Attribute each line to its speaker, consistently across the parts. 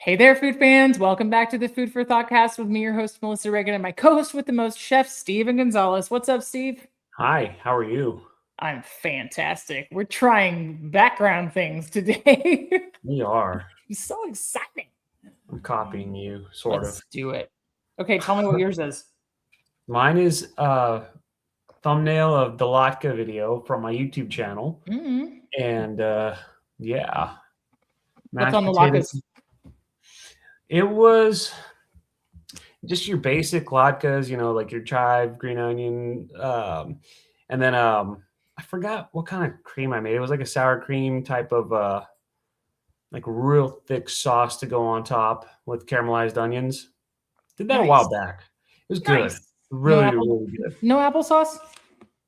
Speaker 1: Hey there, food fans. Welcome back to the Food for Thoughtcast with me, your host, Melissa Reagan, and my co-host with the most, Chef Steven Gonzalez. What's up, Steve?
Speaker 2: Hi, how are you?
Speaker 1: I'm fantastic. We're trying background things today.
Speaker 2: We are.
Speaker 1: It's so exciting.
Speaker 2: I'm copying you, sort of.
Speaker 1: Let's do it. Okay, tell me what yours is.
Speaker 2: Mine is a thumbnail of the Latka video from my YouTube channel.
Speaker 1: Mm-hmm.
Speaker 2: And yeah,
Speaker 1: What's
Speaker 2: mashed
Speaker 1: on the
Speaker 2: potatoes.
Speaker 1: latkes?
Speaker 2: It was just your basic latkes, like your chive, green onion. And then I forgot what kind of cream I made. It was like a sour cream type of like real thick sauce to go on top with caramelized onions. Did that a while
Speaker 1: Nice.
Speaker 2: back. It was good.
Speaker 1: Nice.
Speaker 2: Really, really good.
Speaker 1: No applesauce?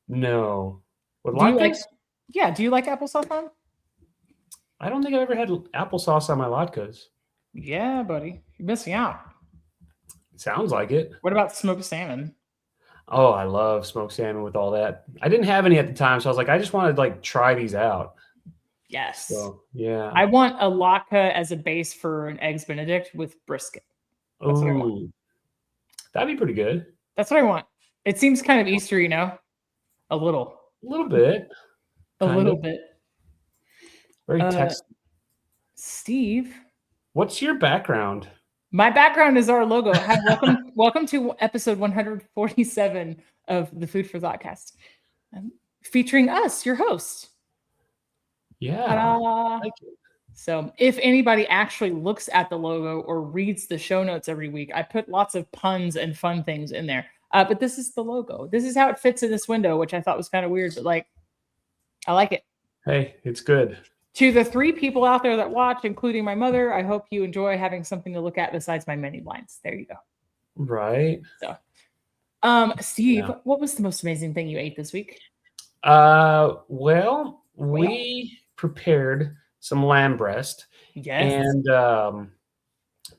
Speaker 2: No. With
Speaker 1: Do you like?
Speaker 2: latkes?
Speaker 1: Yeah. Do you like applesauce on?
Speaker 2: I don't think I've ever had applesauce on my latkes.
Speaker 1: Yeah, buddy. You're missing out.
Speaker 2: It sounds like it.
Speaker 1: What about smoked salmon?
Speaker 2: Oh, I love smoked salmon with all that. I didn't have any at the time, so I was like, I just wanted to like try these out.
Speaker 1: Yes.
Speaker 2: So yeah.
Speaker 1: I want a latke as a base for an eggs Benedict with brisket. That's what I want.
Speaker 2: Ooh, that'd be pretty good.
Speaker 1: That's what I want. It seems kind of Easter, a little.
Speaker 2: A little bit.
Speaker 1: A
Speaker 2: Kind
Speaker 1: little
Speaker 2: of.
Speaker 1: bit.
Speaker 2: Very Texas.
Speaker 1: Steve,
Speaker 2: What's your background?
Speaker 1: my background is our logo. Hi, welcome to episode 147 of the Food for Thoughtcast, featuring us, your host.
Speaker 2: Yeah.
Speaker 1: Ta-da. So if anybody actually looks at the logo or reads the show notes every week, I put lots of puns and fun things in there. But this is the logo. This is how it fits in this window, which I thought was kind of weird, but I like it.
Speaker 2: Hey, it's good.
Speaker 1: To the 3 people out there that watch, including my mother, I hope you enjoy having something to look at besides my mini blinds. There you go.
Speaker 2: Right.
Speaker 1: So, Steve, what was the most amazing thing you ate this week?
Speaker 2: Well, we prepared some lamb breast.
Speaker 1: Yes.
Speaker 2: And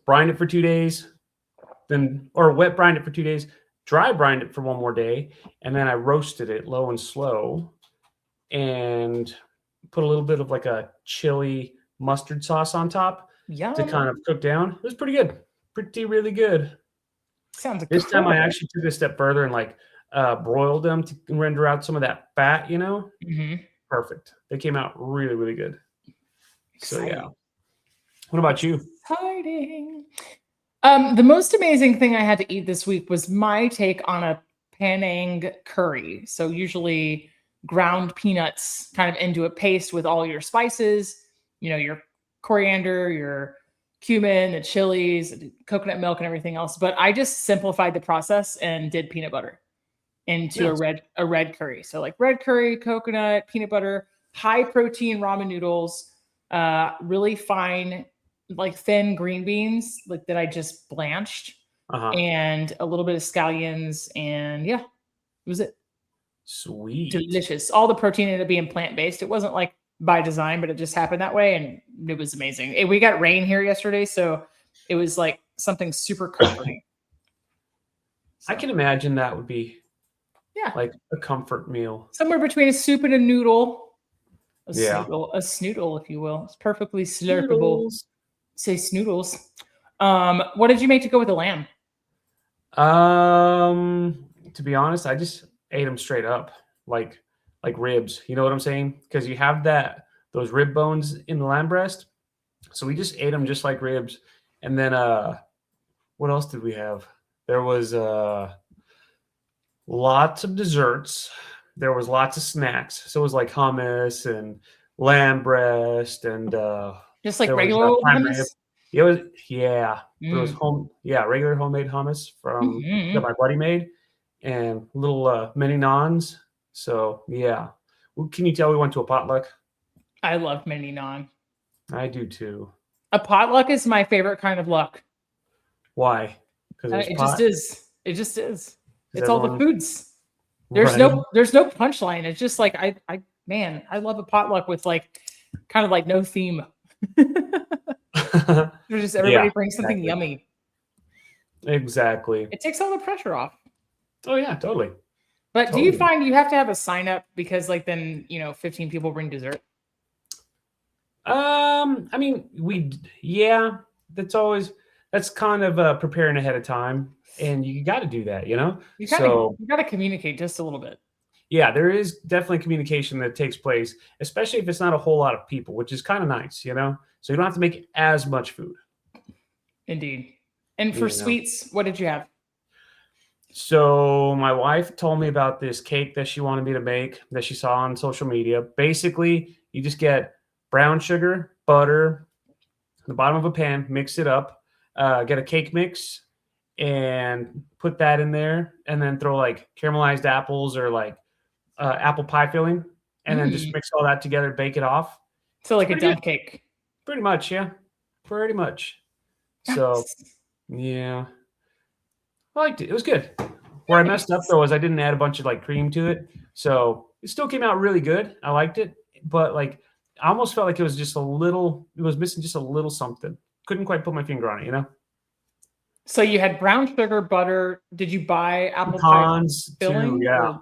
Speaker 2: brined it for 2 days, or wet brined it for 2 days, dry brined it for 1 more day, and then I roasted it low and slow and put a little bit of like a chili mustard sauce on top to kind of cook down. It was pretty good. Really good.
Speaker 1: Sounds like
Speaker 2: this time I actually took it a step further and like broiled them to render out some of that fat,
Speaker 1: Mm-hmm.
Speaker 2: Perfect. They came out really, really good.
Speaker 1: Exciting.
Speaker 2: So yeah. What about you?
Speaker 1: Exciting. The most amazing thing I had to eat this week was my take on a Penang curry. So usually ground peanuts kind of into a paste with all your spices, your coriander, your cumin, the chilies, coconut milk, and everything else. But I just simplified the process and did peanut butter into a red curry. So like red curry, coconut, peanut butter, high protein ramen noodles, really fine, like thin green beans, like that I just blanched, and a little bit of scallions, and yeah, it was it.
Speaker 2: Sweet.
Speaker 1: Delicious. All the protein ended up being plant-based. It wasn't like by design, but it just happened that way, and it was amazing. We got rain here yesterday, so it was like something super comforting.
Speaker 2: I can imagine that would be like a comfort meal.
Speaker 1: Somewhere between a soup and a noodle. A snoodle, if you will. It's perfectly slurpable. Say snoodles. What did you make to go with the lamb?
Speaker 2: To be honest, I just ate them straight up, like ribs. You know what I'm saying? Because you have those rib bones in the lamb breast. So we just ate them just like ribs. And then what else did we have? There was lots of desserts. There was lots of snacks. So it was like hummus and lamb breast and
Speaker 1: just like regular old hummus.
Speaker 2: It was It was regular homemade hummus from that my buddy made, and little mini naans. So yeah, can you tell we went to a potluck?
Speaker 1: I love mini naan.
Speaker 2: I do too.
Speaker 1: A potluck is my favorite kind of luck.
Speaker 2: Why?
Speaker 1: Because it just is. It just is. It's all the foods. There's no punchline. It's just like I love a potluck with like kind of like no theme. There's just everybody brings something yummy.
Speaker 2: Exactly.
Speaker 1: It takes all the pressure off.
Speaker 2: Oh yeah, totally.
Speaker 1: But do you find you have to have a sign up because like then 15 people bring dessert?
Speaker 2: I mean that's kind of preparing ahead of time, and you got to do that, you know.
Speaker 1: You gotta
Speaker 2: So
Speaker 1: you gotta communicate just a little bit.
Speaker 2: yeah, there is definitely communication that takes place, especially if it's not a whole lot of people, which is kind of nice, you know. So you don't have to make as much food,
Speaker 1: Indeed. And for
Speaker 2: you know.
Speaker 1: sweets, what did you have?
Speaker 2: So my wife told me about this cake that she wanted me to make that she saw on social media. Basically, you just get brown sugar, butter, the bottom of a pan, mix it up, get a cake mix, and put that in there, and then throw like caramelized apples or like apple pie filling, and then just
Speaker 1: Mm,
Speaker 2: mix all that together, bake it off.
Speaker 1: so
Speaker 2: It's
Speaker 1: like a
Speaker 2: pretty good.
Speaker 1: dump cake.
Speaker 2: Pretty much, yeah. Pretty much. So
Speaker 1: Nice.
Speaker 2: yeah, I liked it. It was good. Where I messed up
Speaker 1: Nice.
Speaker 2: though is I didn't add a bunch of like cream to it, so it still came out really good. I liked it, but like I almost felt like it was just a little. It was missing just a little something. Couldn't quite put my finger on it, you know.
Speaker 1: So you had brown sugar, butter. Did you buy apple pie
Speaker 2: Pecans too,
Speaker 1: filling
Speaker 2: yeah.
Speaker 1: or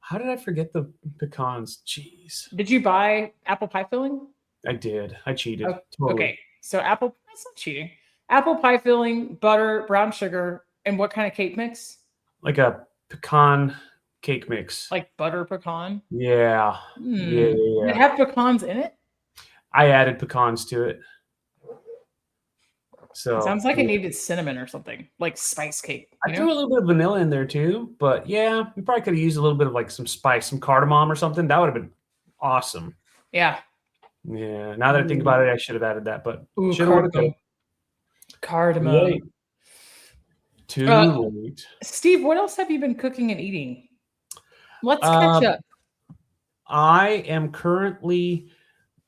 Speaker 2: How did I forget the pecans? Jeez,
Speaker 1: did you buy apple pie filling?
Speaker 2: I did. I cheated
Speaker 1: Oh,
Speaker 2: totally.
Speaker 1: okay. So apple, that's not cheating. Apple pie filling, butter, brown sugar, and what kind of cake mix?
Speaker 2: Like a pecan cake mix.
Speaker 1: Like butter pecan?
Speaker 2: Yeah, yeah,
Speaker 1: Hmm.
Speaker 2: yeah,
Speaker 1: Did it
Speaker 2: yeah.
Speaker 1: have pecans in it?
Speaker 2: I added pecans to it,
Speaker 1: It
Speaker 2: so
Speaker 1: sounds like it
Speaker 2: yeah.
Speaker 1: needed cinnamon or something, like spice cake,
Speaker 2: I threw a little bit of vanilla in there too, but yeah, we probably could have used a little bit of like some spice, some cardamom or something. That would have been awesome.
Speaker 1: Yeah.
Speaker 2: Yeah. Now that I think
Speaker 1: Ooh,
Speaker 2: about it, I should have added that, but
Speaker 1: ooh,
Speaker 2: shoulda, woulda, coulda.
Speaker 1: cardamom. Cardamom.
Speaker 2: Late. Too
Speaker 1: Uh,
Speaker 2: late.
Speaker 1: Steve, what else have you been cooking and eating? Let's catch
Speaker 2: Um,
Speaker 1: up.
Speaker 2: I am currently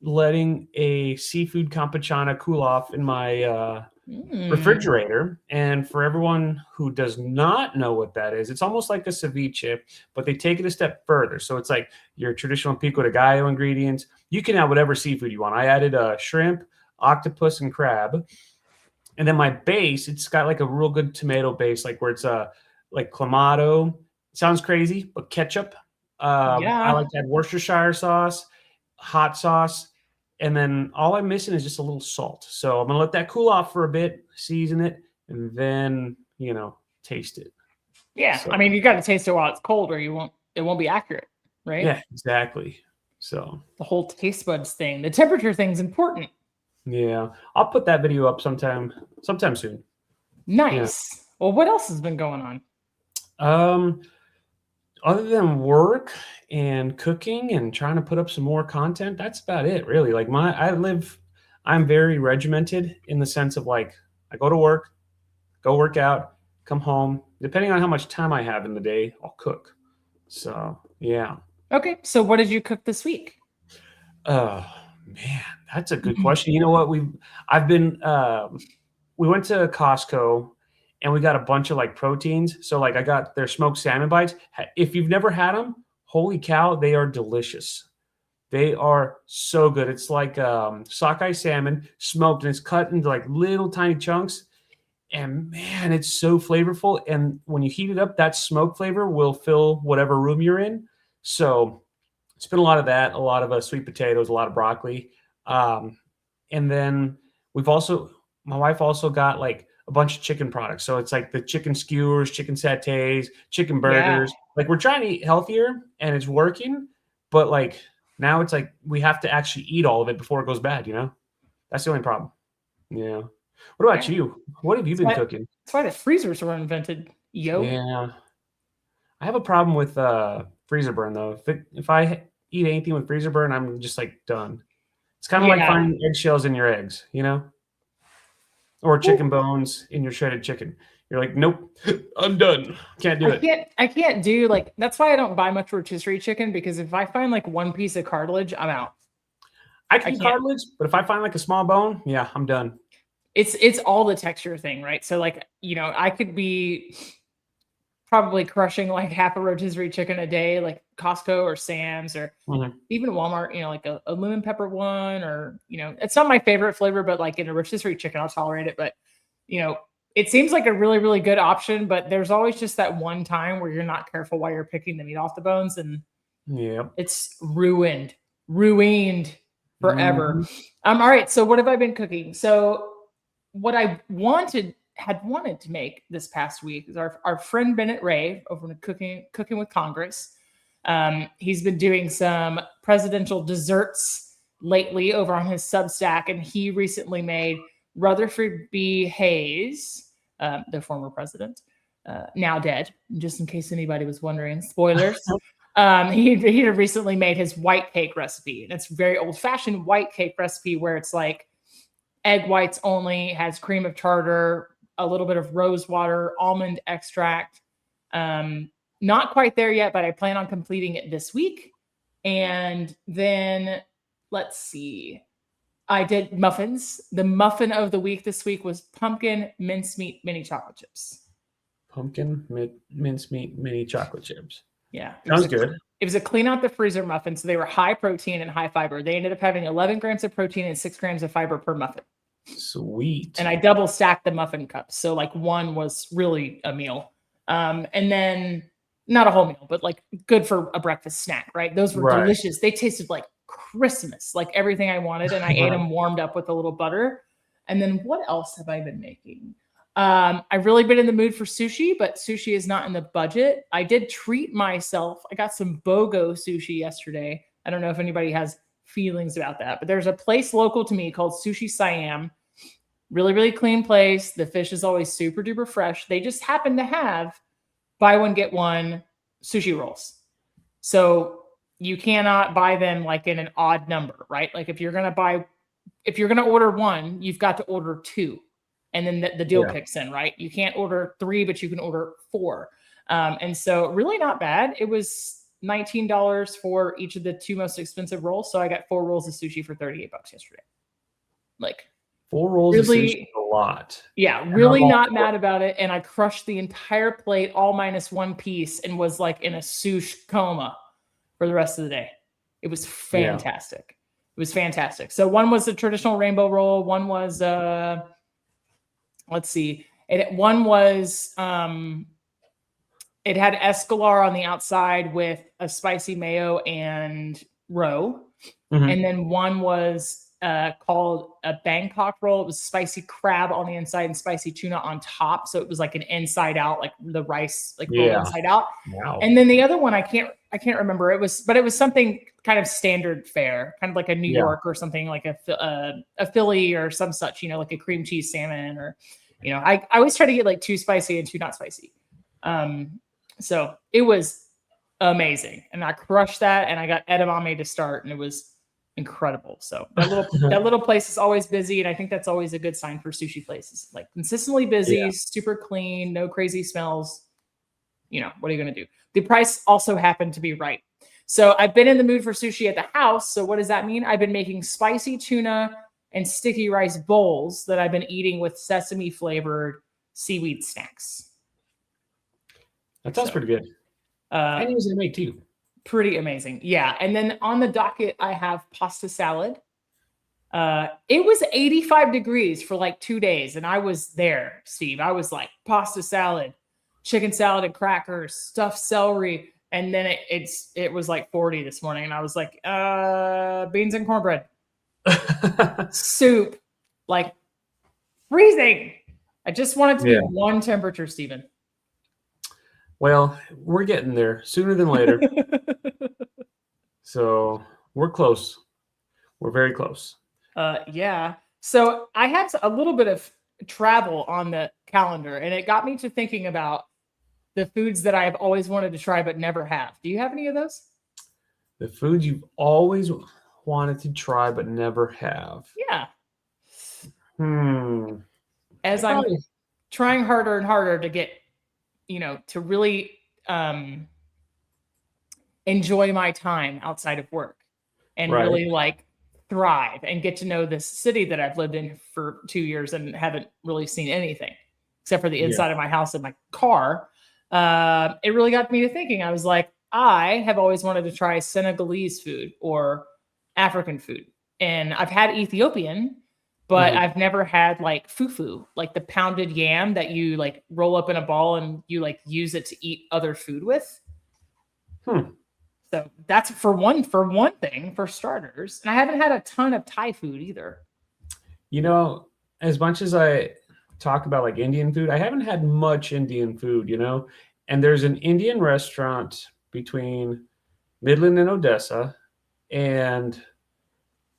Speaker 2: letting a seafood campechana cool off in my
Speaker 1: Mm.
Speaker 2: refrigerator. And for everyone who does not know what that is, it's almost like a ceviche, but they take it a step further. So it's like your traditional pico de gallo ingredients. You can add whatever seafood you want. I added shrimp, octopus, and crab. And then my base, it's got like a real good tomato base, like where it's like clamato. Sounds crazy, but ketchup. I
Speaker 1: Yeah.
Speaker 2: like to add Worcestershire sauce, hot sauce, and then all I'm missing is just a little salt. So I'm gonna let that cool off for a bit, season it, and then taste it.
Speaker 1: Yeah.
Speaker 2: So
Speaker 1: I mean, you got to taste it while it's cold, or it won't be accurate, right?
Speaker 2: yeah, exactly. So
Speaker 1: The whole taste buds thing. The temperature thing's important.
Speaker 2: yeah, I'll put that video up sometime soon. Yeah.
Speaker 1: Nice. Well, what else has been going on?
Speaker 2: Um, Other than work and cooking and trying to put up some more content, that's about it, really. Like I'm very regimented in the sense of like I go to work, go work out, come home. Depending on how much time I have in the day, I'll cook. So yeah.
Speaker 1: Okay. So, what did you cook this week?
Speaker 2: Oh man, that's a good question. You know what? I've been we went to Costco and we got a bunch of like proteins. So like I got their smoked salmon bites. If you've never had them, holy cow, they are delicious. They are so good. It's like sockeye salmon smoked and it's cut into like little tiny chunks. And man, it's so flavorful. And when you heat it up, that smoke flavor will fill whatever room you're in. So it's been a lot of that, a lot of sweet potatoes, a lot of broccoli. Um, and then my wife also got like a bunch of chicken products. So it's like the chicken skewers, chicken satays, chicken
Speaker 1: Yeah.
Speaker 2: burgers. Like we're trying to eat healthier and it's working, but like now it's like we have to actually eat all of it before it goes bad, you know? That's the only problem. Yeah. What about
Speaker 1: Yeah.
Speaker 2: you? What have you
Speaker 1: That's
Speaker 2: been
Speaker 1: why,
Speaker 2: cooking?
Speaker 1: that's why the freezers were invented. Yo.
Speaker 2: Yeah. I have a problem with freezer burn though. If I eat anything with freezer burn, I'm just like done. It's kind of like
Speaker 1: Yeah.
Speaker 2: finding eggshells in your eggs, you know, or chicken bones in your shredded chicken. You're like, nope, I'm done. Can't do it.
Speaker 1: I can't do like that's why I don't buy much rotisserie chicken because if I find like one piece of cartilage, I'm out.
Speaker 2: I can
Speaker 1: I
Speaker 2: do
Speaker 1: can't.
Speaker 2: cartilage, but if I find like a small bone, yeah, I'm done.
Speaker 1: It's all the texture thing, right? So like, I could be probably crushing like half a rotisserie chicken a day, like Costco or Sam's or
Speaker 2: Mhm.
Speaker 1: even Walmart, like a lemon pepper one or, it's not my favorite flavor, but like in a rotisserie chicken, I'll tolerate it. But, you know, it seems like a really, really good option, but there's always just that one time where you're not careful while you're picking the meat off the bones and
Speaker 2: Yep.
Speaker 1: it's ruined forever.
Speaker 2: Mhm.
Speaker 1: All right. So what have I been cooking? So what I had wanted to make this past week is our friend Bennett Ray over in Cooking with Congress. He's been doing some presidential desserts lately over on his Substack, and he recently made Rutherford B. Hayes, the former president, now dead, just in case anybody was wondering. Spoilers. He had recently made his white cake recipe, and it's very old-fashioned white cake recipe where it's like egg whites only, has cream of tartar, a little bit of rose water, almond extract. Not quite there yet, but I plan on completing it this week. And then let's see. I did muffins. The muffin of the week this week was pumpkin mincemeat mini chocolate chips.
Speaker 2: Pumpkin mincemeat mini chocolate chips.
Speaker 1: Yeah.
Speaker 2: Sounds good.
Speaker 1: It was a clean out the freezer muffin. So they were high protein and high fiber. They ended up having 11 grams of protein and 6 grams of fiber per muffin.
Speaker 2: Sweet.
Speaker 1: And I double stacked the muffin cups. So like one was really a meal. And then not a whole meal, but like good for a breakfast snack, right? Those were delicious. They tasted like Christmas, like everything I wanted. And I ate them warmed up with a little butter. And then what else have I been making? I've really been in the mood for sushi, but sushi is not in the budget. I did treat myself. I got some BOGO sushi yesterday. I don't know if anybody has feelings about that, but there's a place local to me called Sushi Siam. Really, really clean place. The fish is always super duper fresh. They just happen to have buy one, get one sushi rolls. So you cannot buy them like in an odd number, right? Like if you're going to order one, you've got to order two. And then the deal kicks in, right? You can't order 3, but you can order 4. And so really not bad. It was $19 for each of the 2 most expensive rolls. So I got 4 rolls of sushi for $38 yesterday. Like
Speaker 2: 4 rolls
Speaker 1: really,
Speaker 2: of sushi is a lot.
Speaker 1: Yeah, really not mad about it. And I crushed the entire plate, all minus 1 piece, and was like in a sushi coma for the rest of the day. It was fantastic. Yeah. It was fantastic. So one was the traditional rainbow roll. One was let's see. One was it had escalar on the outside with a spicy mayo and roe. Mm-hmm. And then one was called a Bangkok roll. It was spicy crab on the inside and spicy tuna on top. So it was like an inside out, like the rice, like rolled inside out. Wow. And then the other one, I can't remember. It was something kind of standard fare, kind of like a New York or something like a Philly or some such, like a cream cheese salmon or, I always try to get like 2 spicy and 2 not spicy. So it was amazing. And I crushed that and I got edamame to start and it was incredible. So that little place is always busy. And I think that's always a good sign for sushi places, like consistently busy, super clean, no crazy smells. What are you going to do? The price also happened to be right. So I've been in the mood for sushi at the house. So what does that mean? I've been making spicy tuna and sticky rice bowls that I've been eating with sesame flavored seaweed snacks.
Speaker 2: That sounds pretty good. I usually make too.
Speaker 1: Pretty amazing. Yeah. And then on the docket, I have pasta salad. It was 85 degrees for like 2 days. And I was there, Steve. I was like pasta salad, chicken salad and crackers, stuffed celery. And then it was like 40 this morning. And I was like, beans and cornbread. Soup, like freezing. I just want it to be one temperature, Stephen.
Speaker 2: Well, we're getting there sooner than later. So we're close. We're very close.
Speaker 1: Yeah. So I had a little bit of travel on the calendar, and it got me to thinking about the foods that I've always wanted to try but never have. Do you have any of those?
Speaker 2: The foods you've always wanted to try but never have.
Speaker 1: Yeah. As I'm trying harder and harder to get, to really enjoy my time outside of work and really like thrive and get to know this city that I've lived in for 2 years and haven't really seen anything except for the inside of my house and my car. It really got me to thinking. I was like, I have always wanted to try Senegalese food or African food. And I've had Ethiopian, but I've never had like fufu, like the pounded yam that you like roll up in a ball and you like use it to eat other food with. So that's for one thing, for starters. And I haven't had a ton of Thai food either.
Speaker 2: as much as I talk about like Indian food, I haven't had much Indian food, And there's an Indian restaurant between Midland and Odessa, and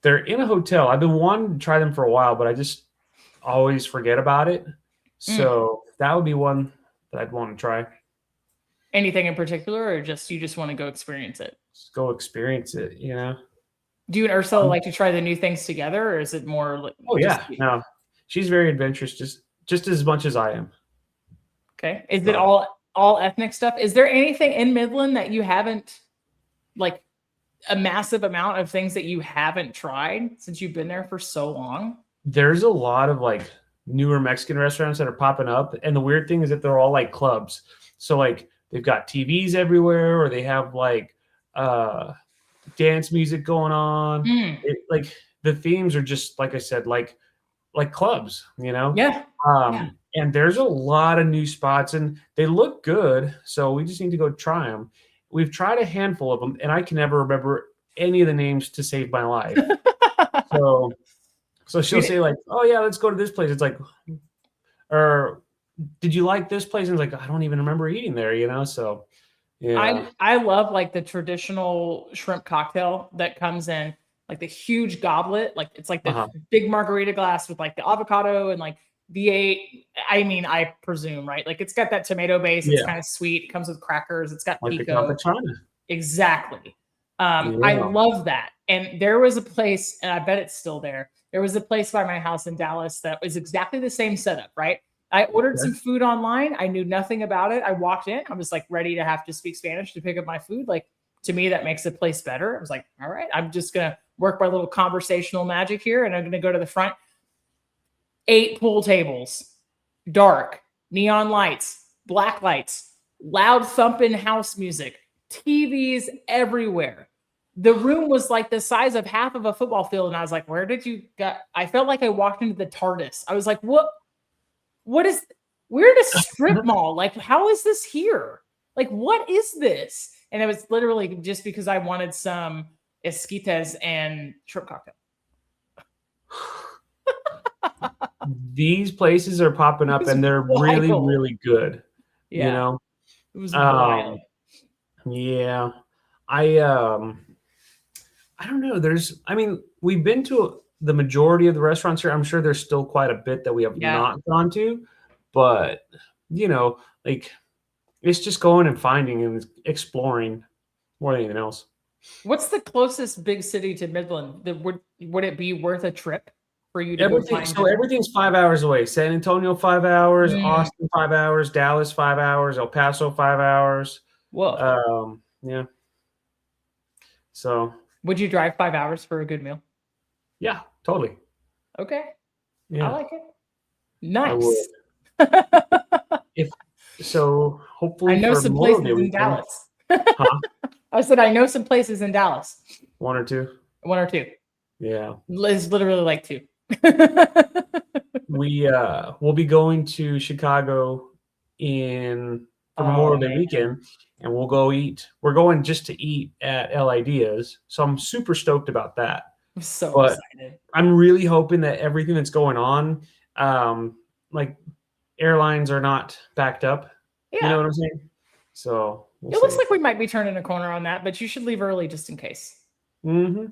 Speaker 2: they're in a hotel. I've been wanting to try them for a while, but I just always forget about it.
Speaker 1: Mm.
Speaker 2: So that would be one that I'd want to try.
Speaker 1: Anything in particular, or just you just want to go experience it?
Speaker 2: Just go experience it.
Speaker 1: Do you and Ursula
Speaker 2: Um,
Speaker 1: like to try the new things together, or is it more like
Speaker 2: oh
Speaker 1: just
Speaker 2: yeah, no, she's very adventurous, just as much as I am.
Speaker 1: okay? Is it
Speaker 2: So
Speaker 1: all ethnic stuff? Is there anything in Midland that you haven't like a massive amount of things that you haven't tried since you've been there for so long?
Speaker 2: there's a lot of like newer Mexican restaurants that are popping up, and the weird thing is that they're all like clubs. So like they've got TVs everywhere, or they have like uh dance music going on.
Speaker 1: Mm,
Speaker 2: Like the themes are just like I said, like clubs.
Speaker 1: yeah, yeah.
Speaker 2: And there's a lot of new spots, and they look good. So we just need to go try them. We've tried a handful of them, and I can never remember any of the names to save my life. So, so she'll
Speaker 1: We
Speaker 2: say like, "Oh yeah, let's go to this place." It's like, or did you like this place? And it's like, I don't even remember eating there. So, yeah,
Speaker 1: I love like the traditional shrimp cocktail that comes in like the huge goblet, like it's like the
Speaker 2: uh-huh.
Speaker 1: big margarita glass with like the avocado and like V8. I mean, I presume, right? Like it's got that tomato base. It's
Speaker 2: Yeah,
Speaker 1: kind of sweet. It comes with crackers. It's got
Speaker 2: like the
Speaker 1: pico.
Speaker 2: Campechana.
Speaker 1: Exactly. I
Speaker 2: Yeah,
Speaker 1: love that. And there was a place, and I bet it's still there. There was a place by my house in Dallas that was exactly the same setup, right? I ordered
Speaker 2: okay.
Speaker 1: some food online. I knew nothing about it. I walked in. I was like ready to have to speak Spanish to pick up my food. Like to me, that makes the place better. I was like, all right, I'm just gonna work my little conversational magic here, and I'm gonna go to the front. 8 pool tables, dark, neon lights, black lights, loud thumping house music, TVs everywhere. The room was like the size of half of a football field. And I was like, where did you get? I felt like I walked into the TARDIS. I was like, what is, we're at a strip mall. Like, how is this here? Like, what is this? And it was literally just because I wanted some esquites and shrimp cocktail.
Speaker 2: These places are popping
Speaker 1: It
Speaker 2: up,
Speaker 1: was
Speaker 2: and they're really,
Speaker 1: wild.
Speaker 2: really good. You
Speaker 1: Yeah,
Speaker 2: know,
Speaker 1: it was
Speaker 2: um,
Speaker 1: wild.
Speaker 2: yeah. I don't know. I mean, we've been to the majority of the restaurants here. I'm sure there's still quite a bit that we have
Speaker 1: Yeah.
Speaker 2: not gone to, but like it's just going and finding and exploring more than anything else.
Speaker 1: What's the closest big city to Midland? That would it be worth a trip for you to go
Speaker 2: Everything,
Speaker 1: find
Speaker 2: so
Speaker 1: dinner?
Speaker 2: everything's 5 hours away. San Antonio, 5 hours.
Speaker 1: Mm,
Speaker 2: Austin, 5 hours. Dallas, 5 hours. El Paso, 5 hours.
Speaker 1: whoa.
Speaker 2: Yeah. So
Speaker 1: Would you drive 5 hours for a good meal?
Speaker 2: yeah, totally.
Speaker 1: Okay. I
Speaker 2: Yeah,
Speaker 1: like it.
Speaker 2: I would.
Speaker 1: Nice.
Speaker 2: If so,
Speaker 1: I
Speaker 2: hopefully
Speaker 1: know
Speaker 2: for
Speaker 1: some
Speaker 2: Memorial Day
Speaker 1: places in
Speaker 2: weekend,
Speaker 1: Dallas.
Speaker 2: huh?
Speaker 1: I said I know some places in Dallas.
Speaker 2: One or two.
Speaker 1: One or two.
Speaker 2: Yeah.
Speaker 1: It's literally like two.
Speaker 2: We'll be going to Chicago in for
Speaker 1: Oh
Speaker 2: Memorial Day
Speaker 1: man.
Speaker 2: weekend, and we'll go eat. We're going just to eat at El Ideas, so I'm super stoked about that.
Speaker 1: I'm so
Speaker 2: But
Speaker 1: excited.
Speaker 2: I'm really hoping that everything that's going on, like airlines are not backed up. You know
Speaker 1: Yeah.
Speaker 2: what I'm saying? So we'll
Speaker 1: It looks
Speaker 2: see.
Speaker 1: like we might be turning a corner on that, but you should leave early just in case.
Speaker 2: Mm-hmm.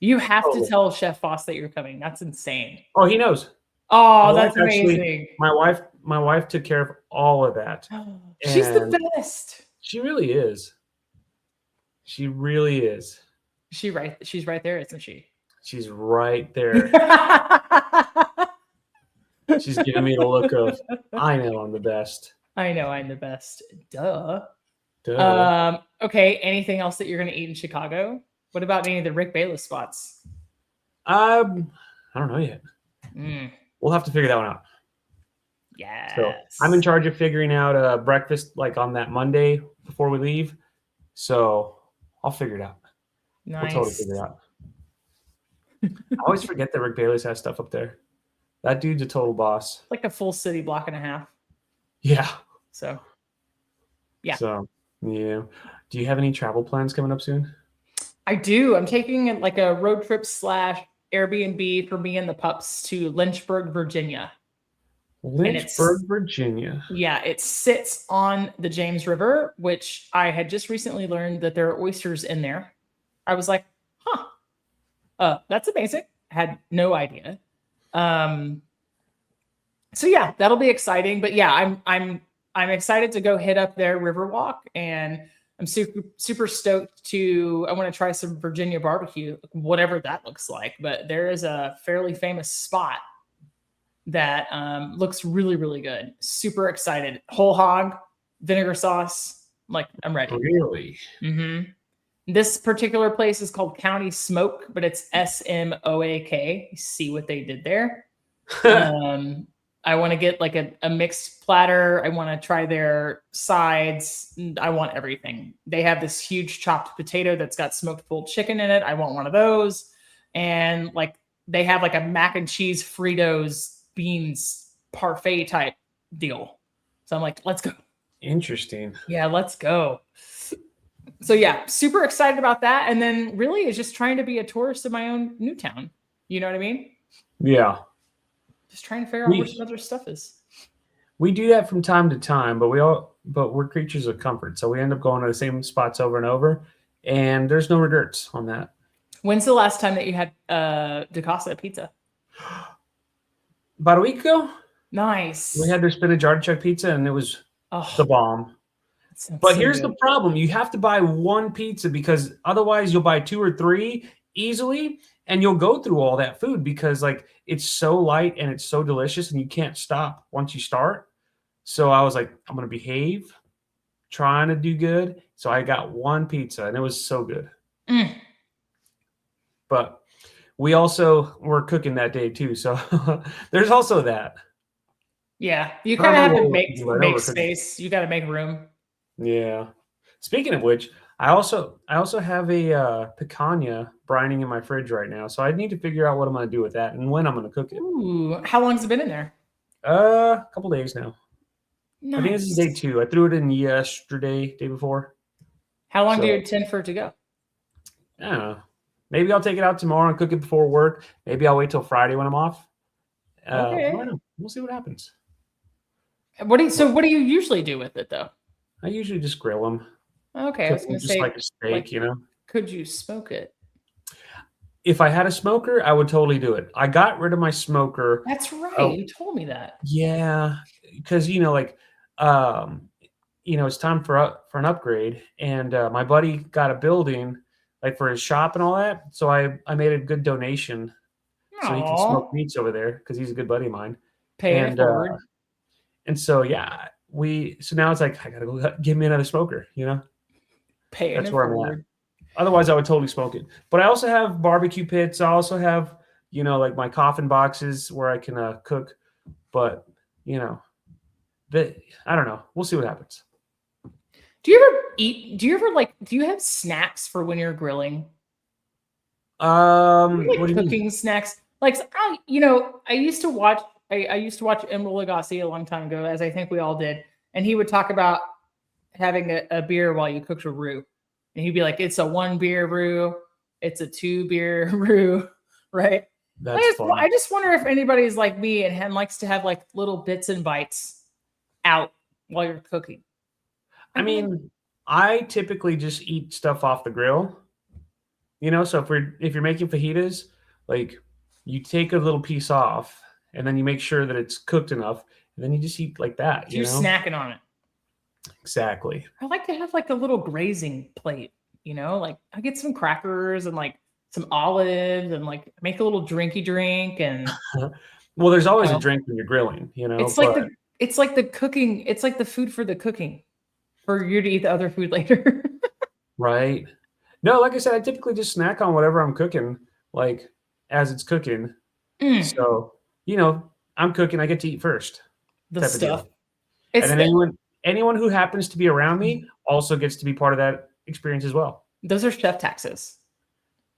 Speaker 1: You have to
Speaker 2: Totally.
Speaker 1: tell Chef Foss that you're coming. That's insane.
Speaker 2: Oh, he knows. My
Speaker 1: Oh,
Speaker 2: wife
Speaker 1: that's
Speaker 2: actually,
Speaker 1: amazing.
Speaker 2: my wife took care of all of that,
Speaker 1: She's the
Speaker 2: and
Speaker 1: best.
Speaker 2: she really is. She really is.
Speaker 1: She's right there, isn't she?
Speaker 2: She's right there. She's giving me the look of, I know I'm the best.
Speaker 1: I know I'm the best. Duh.
Speaker 2: Duh.
Speaker 1: Okay, anything else that you're gonna eat in Chicago? What about any of the Rick Bayless spots?
Speaker 2: I don't know yet.
Speaker 1: Mm,
Speaker 2: We'll have to figure that one out. So I'm in
Speaker 1: yes.
Speaker 2: charge of figuring out breakfast like on that Monday before we leave. So I'll figure it out. We'll totally
Speaker 1: Nice.
Speaker 2: figure it out. I always forget that Rick Bayless has stuff up there. That dude's a total boss.
Speaker 1: Like a full city block and a half.
Speaker 2: Yeah.
Speaker 1: So yeah.
Speaker 2: So yeah. Do you have any travel plans coming up soon?
Speaker 1: I do. I'm taking like a road trip slash Airbnb for me and the pups to Lynchburg, Virginia. And
Speaker 2: Lynchburg, Virginia.
Speaker 1: yeah, it sits on the James River, which I had just recently learned that there are oysters in there. I was like, huh, that's amazing. Had no idea. Um, so yeah, that'll be exciting. But yeah, I'm excited to go hit up their Riverwalk, and I'm super stoked to. I want to try some Virginia barbecue, whatever that looks like. But there is a fairly famous spot that looks really good. Super excited. Whole hog, vinegar sauce. Like I'm ready.
Speaker 2: Really?
Speaker 1: Mm-hmm. This particular place is called County Smoke, but it's SMOAK. You see what they did there. I want to get like a mixed platter. I want to try their sides. I want everything. They have this huge chopped potato that's got smoked pulled chicken in it. I want one of those. And like they have like a mac and cheese Fritos beans parfait type deal. So I'm like, let's go.
Speaker 2: Interesting.
Speaker 1: Yeah, let's go. So yeah, super excited about that. And then really is just trying to be a tourist in my own new town. You know what I mean?
Speaker 2: Yeah.
Speaker 1: Just trying to figure out where some other stuff is.
Speaker 2: We do that from time to time, but we're creatures of comfort. So we end up going to the same spots over and over. And there's no regrets on that.
Speaker 1: When's the last time that you had DaCosta pizza?
Speaker 2: About a week ago.
Speaker 1: Nice.
Speaker 2: We had their spinach artichoke pizza, and it was the bomb. But
Speaker 1: so
Speaker 2: here's
Speaker 1: good.
Speaker 2: the problem. You have to buy one pizza because otherwise you'll buy 2 or 3 easily, and you'll go through all that food because like it's so light and it's so delicious and you can't stop once you start. So I was like, I'm going to behave, trying to do good. So I got one pizza, and it was so good. But we also were cooking that day too. So there's also that.
Speaker 1: Yeah. You kind of have to make space. You got to make room.
Speaker 2: Yeah. Speaking of which, I also have a picanha brining in my fridge right now. So I need to figure out what I'm going to do with that and when I'm going to cook it.
Speaker 1: Ooh, how long has it been in there?
Speaker 2: A couple days now.
Speaker 1: Nice.
Speaker 2: I think this is day 2. I threw it in yesterday, day before.
Speaker 1: How long do you intend for it to go?
Speaker 2: I don't know. Maybe I'll take it out tomorrow and cook it before work. Maybe I'll wait till Friday when I'm off.
Speaker 1: Okay.
Speaker 2: We'll see what happens.
Speaker 1: What do you usually do with it though?
Speaker 2: I usually just grill them.
Speaker 1: Okay, I was going to say
Speaker 2: like a steak, like, you know.
Speaker 1: Could you smoke it?
Speaker 2: If I had a smoker, I would totally do it. I got rid of my smoker.
Speaker 1: That's right. You told me that.
Speaker 2: Yeah, because it's time for an upgrade, and my buddy got a building like for his shop and all that. So I made a good donation so he can smoke meats over there because he's a good buddy of mine.
Speaker 1: Pay it forward.
Speaker 2: And so yeah, so now it's like I gotta go give me another smoker, you know. That's where I'm at. Otherwise, I would totally smoke it. But I also have barbecue pits. I also have, like my coffin boxes where I can cook. But, I don't know. We'll see what happens.
Speaker 1: Do you have snacks for when you're grilling?
Speaker 2: What do you
Speaker 1: cooking
Speaker 2: mean?
Speaker 1: snacks? Like, I used to watch Emeril Lagasse a long time ago, as I think we all did. And he would talk about having a beer while you cooked a roux. And he'd be like, it's a 1 beer roux, it's a 2 beer roux, right? I just wonder if anybody's like me and likes to have like little bits and bites out while you're cooking.
Speaker 2: I mean, I typically just eat stuff off the grill. So if you're making fajitas, like you take a little piece off and then you make sure that it's cooked enough, and then you just eat like that.
Speaker 1: You're snacking on it.
Speaker 2: Exactly.
Speaker 1: I like to have like a little grazing plate, like I get some crackers and like some olives and like make a little drinky drink. And
Speaker 2: well, there's always a drink when you're grilling,
Speaker 1: It's like the cooking. It's like the food for the cooking for you to eat the other food later.
Speaker 2: Right. No, like I said, I typically just snack on whatever I'm cooking, like as it's cooking. So, I'm cooking, I get to eat first.
Speaker 1: The stuff.
Speaker 2: And then anyone who happens to be around me also gets to be part of that experience as well.
Speaker 1: Those are chef taxes.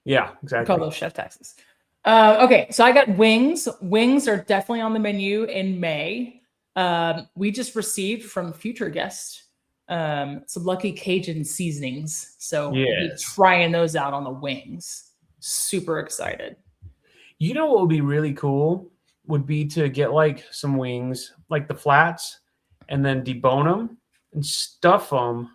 Speaker 2: Yeah, exactly.
Speaker 1: We call those chef taxes. Okay, so I got wings. Wings are definitely on the menu in May. We just received from future guest some Lucky Cajun seasonings. So we're trying those out on the wings. Super excited.
Speaker 2: You know what would be really cool would be to get like some wings, like the flats, and then debone them and stuff them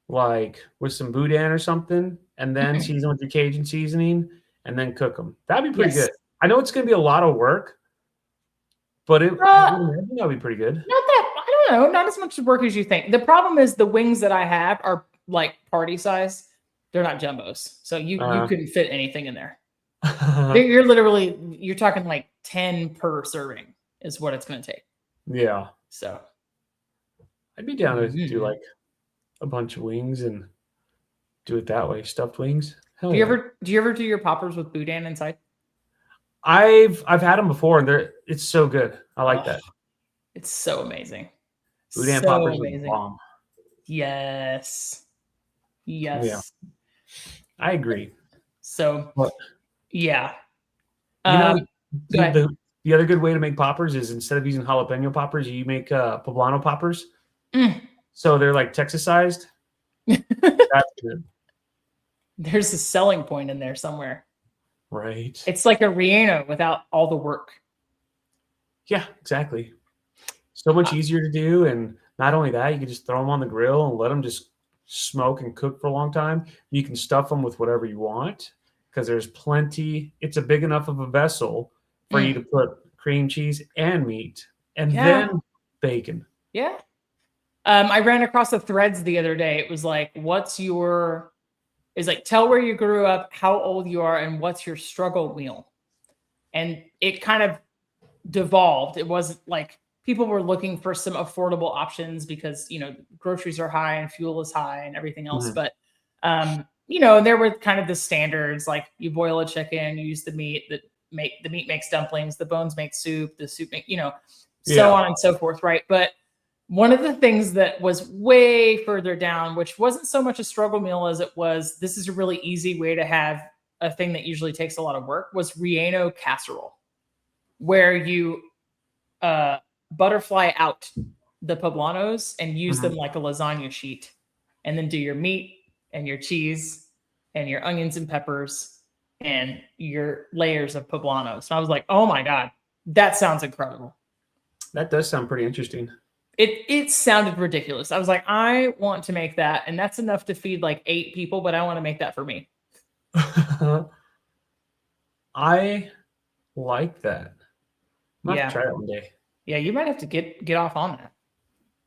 Speaker 2: like with some boudin or something, and then
Speaker 1: Mhm.
Speaker 2: season with your Cajun seasoning, and then cook them. That'd be pretty
Speaker 1: Yes.
Speaker 2: good. I know it's going to be a lot of work, but I
Speaker 1: Uh,
Speaker 2: would imagine that'd be pretty good.
Speaker 1: Not that, I don't know, not as much work as you think. The problem is the wings that I have are like party size. They're not jumbos. So you
Speaker 2: Uh,
Speaker 1: couldn't fit anything in there. You're literally you're talking like 10 per serving is what it's going to take.
Speaker 2: yeah,
Speaker 1: So,
Speaker 2: I'd be down to do
Speaker 1: mhm.
Speaker 2: like a bunch of wings and do it that way, stuffed wings. Hell
Speaker 1: Do you
Speaker 2: yeah.
Speaker 1: ever do your poppers with boudin inside?
Speaker 2: I've had them before, and it's so good. I like
Speaker 1: Oh,
Speaker 2: that.
Speaker 1: it's so amazing.
Speaker 2: Boudin
Speaker 1: So
Speaker 2: poppers are the
Speaker 1: amazing.
Speaker 2: bomb.
Speaker 1: Yes.
Speaker 2: Yeah,
Speaker 1: Yes.
Speaker 2: I agree.
Speaker 1: So,
Speaker 2: But
Speaker 1: yeah.
Speaker 2: you know,
Speaker 1: Go
Speaker 2: the,
Speaker 1: ahead.
Speaker 2: the the other good way to make poppers is instead of using jalapeno poppers, you make poblano poppers.
Speaker 1: Mm.
Speaker 2: So they're like Texas sized. That's good,
Speaker 1: There's a selling point in there somewhere.
Speaker 2: right?
Speaker 1: It's like a Rieno without all the work.
Speaker 2: Yeah, exactly. So much easier to do, and not only that, you can just throw them on the grill and let them just smoke and cook for a long time. You can stuff them with whatever you want because there's plenty. It's a big enough of a vessel for you to
Speaker 1: Mm.
Speaker 2: put cream cheese and meat, and
Speaker 1: Yeah.
Speaker 2: then bacon.
Speaker 1: Yeah. I ran across the threads the other day. It was like, what's your is like tell where you grew up, how old you are, and what's your struggle meal. And it kind of devolved. It wasn't like people were looking for some affordable options because groceries are high and fuel is high and everything else.
Speaker 2: Mhm.
Speaker 1: But there were kind of the standards like you boil a chicken, you use the meat the meat makes dumplings, the bones make soup, the soup make so
Speaker 2: Yeah.
Speaker 1: on and so forth, right? But one of the things that was way further down, which wasn't so much a struggle meal as it was, this is a really easy way to have a thing that usually takes a lot of work, was Rieno casserole, where you butterfly out the poblanos and use them
Speaker 2: Mhm.
Speaker 1: like a lasagna sheet, and then do your meat and your cheese and your onions and peppers and your layers of poblanos. And I was like, oh my God, that sounds incredible.
Speaker 2: That does sound pretty interesting.
Speaker 1: It sounded ridiculous. I was like, I want to make that, and that's enough to feed like 8 people, but I want to make that for me.
Speaker 2: I like that. I'm gonna have to
Speaker 1: Yeah.
Speaker 2: try that one day.
Speaker 1: Yeah, you might have to get off on that.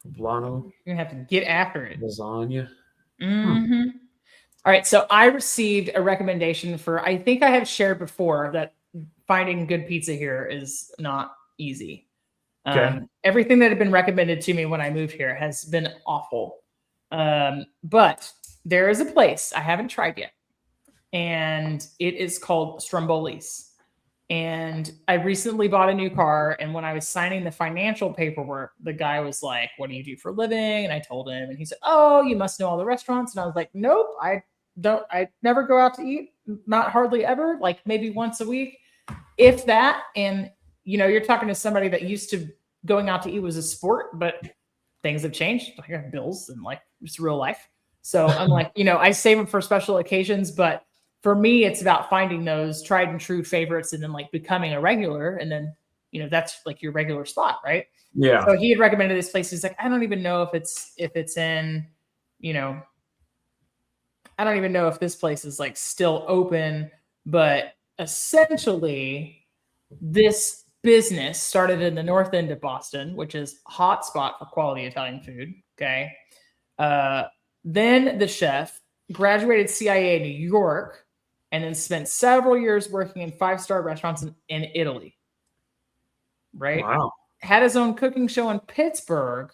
Speaker 2: Poblano
Speaker 1: You're gonna have to get after it.
Speaker 2: lasagna. Hmm.
Speaker 1: Mm-hmm. All right, so I received a recommendation for, I think I have shared before that finding good pizza here is not easy.
Speaker 2: Okay.
Speaker 1: Everything that had been recommended to me when I moved here has been awful. But there is a place I haven't tried yet, and it is called Stromboli's. And I recently bought a new car. And when I was signing the financial paperwork, the guy was like, "What do you do for a living?" And I told him, and he said, "Oh, you must know all the restaurants." And I was like, "Nope, I don't. I never go out to eat, not hardly ever, like maybe once a week, if that." And you're talking to somebody that used to going out to eat was a sport, but things have changed. I got bills and like it's real life. So I'm like, I save them for special occasions, but for me, it's about finding those tried and true favorites and then like becoming a regular. And then, that's like your regular spot, right?
Speaker 2: Yeah.
Speaker 1: So he had recommended this place. He's like, I don't even know if it's in, you know, I don't even know if this place is like still open, but essentially this business started in the north end of Boston, which is a hot spot for quality Italian food. Okay. Uh, then the chef graduated CIA in New York and then spent several years working in five-star restaurants in Italy. Right.
Speaker 2: Wow.
Speaker 1: Had his own cooking show in Pittsburgh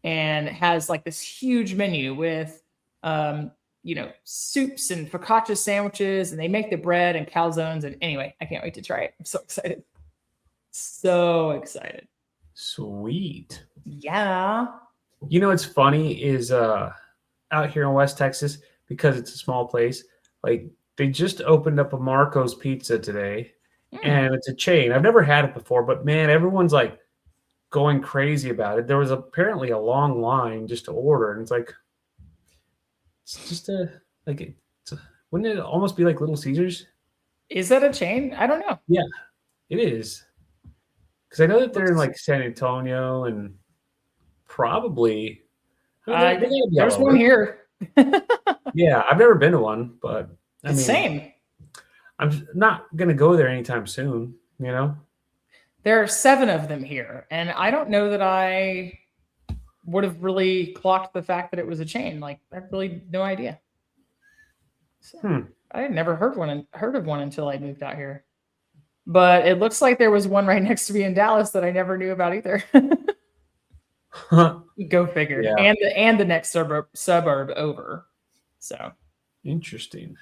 Speaker 1: and has like this huge menu with, soups and focaccia sandwiches, and they make the bread and calzones. And anyway, I can't wait to try it. I'm so excited. So excited.
Speaker 2: Sweet.
Speaker 1: Yeah.
Speaker 2: You know what's funny is out here in West Texas, because it's a small place, like they just opened up a Marco's Pizza today, and it's a chain. I've never had it before, but man, everyone's like going crazy about it. There was apparently a long line just to order, and it's like it's just wouldn't it almost be like Little Caesars?
Speaker 1: Is that a chain? I don't know.
Speaker 2: Yeah, it is. Because I know that they're in
Speaker 1: Looks,
Speaker 2: like San Antonio and probably. I mean, they gotta be all
Speaker 1: there's one
Speaker 2: over.
Speaker 1: here.
Speaker 2: Yeah, I've never been to one, but I
Speaker 1: The
Speaker 2: mean,
Speaker 1: same.
Speaker 2: I'm not gonna go there anytime soon. You know?
Speaker 1: There are 7 of them here, and I don't know that I would have really clocked the fact that it was a chain. Like, I have really no idea. So,
Speaker 2: Hmm.
Speaker 1: I had never heard of one until I moved out here. But it looks like there was one right next to me in Dallas that I never knew about either. Go figure.
Speaker 2: Yeah.
Speaker 1: And the next suburb over. So,
Speaker 2: Interesting.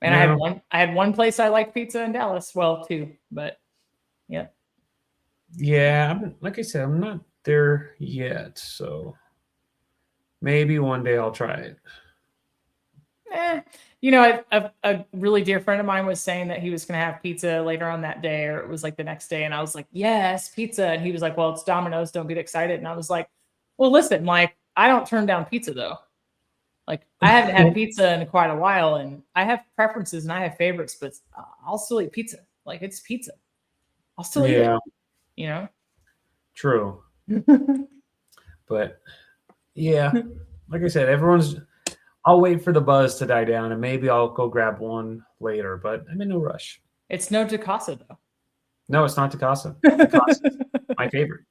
Speaker 1: and
Speaker 2: No.
Speaker 1: I had one place I liked pizza in Dallas. Well, 2, but yeah.
Speaker 2: Yeah. Like I said, I'm not there yet, so maybe one day I'll try it.
Speaker 1: You know, a really dear friend of mine was saying that he was going to have pizza later on that day, or it was like the next day. And I was like, yes, pizza. And he was like, well, it's Domino's. Don't get excited. And I was like, well, listen, like, I don't turn down pizza though. Like, I haven't had pizza in quite a while, and I have preferences and I have favorites, but I'll still eat pizza. Like, it's pizza. I'll still eat it,
Speaker 2: Yeah.
Speaker 1: you know?
Speaker 2: True. But yeah, like I said, I'll wait for the buzz to die down and maybe I'll go grab one later, but I'm in no rush.
Speaker 1: It's no Takasa though.
Speaker 2: No, it's not Takasa. Takasa's my favorite.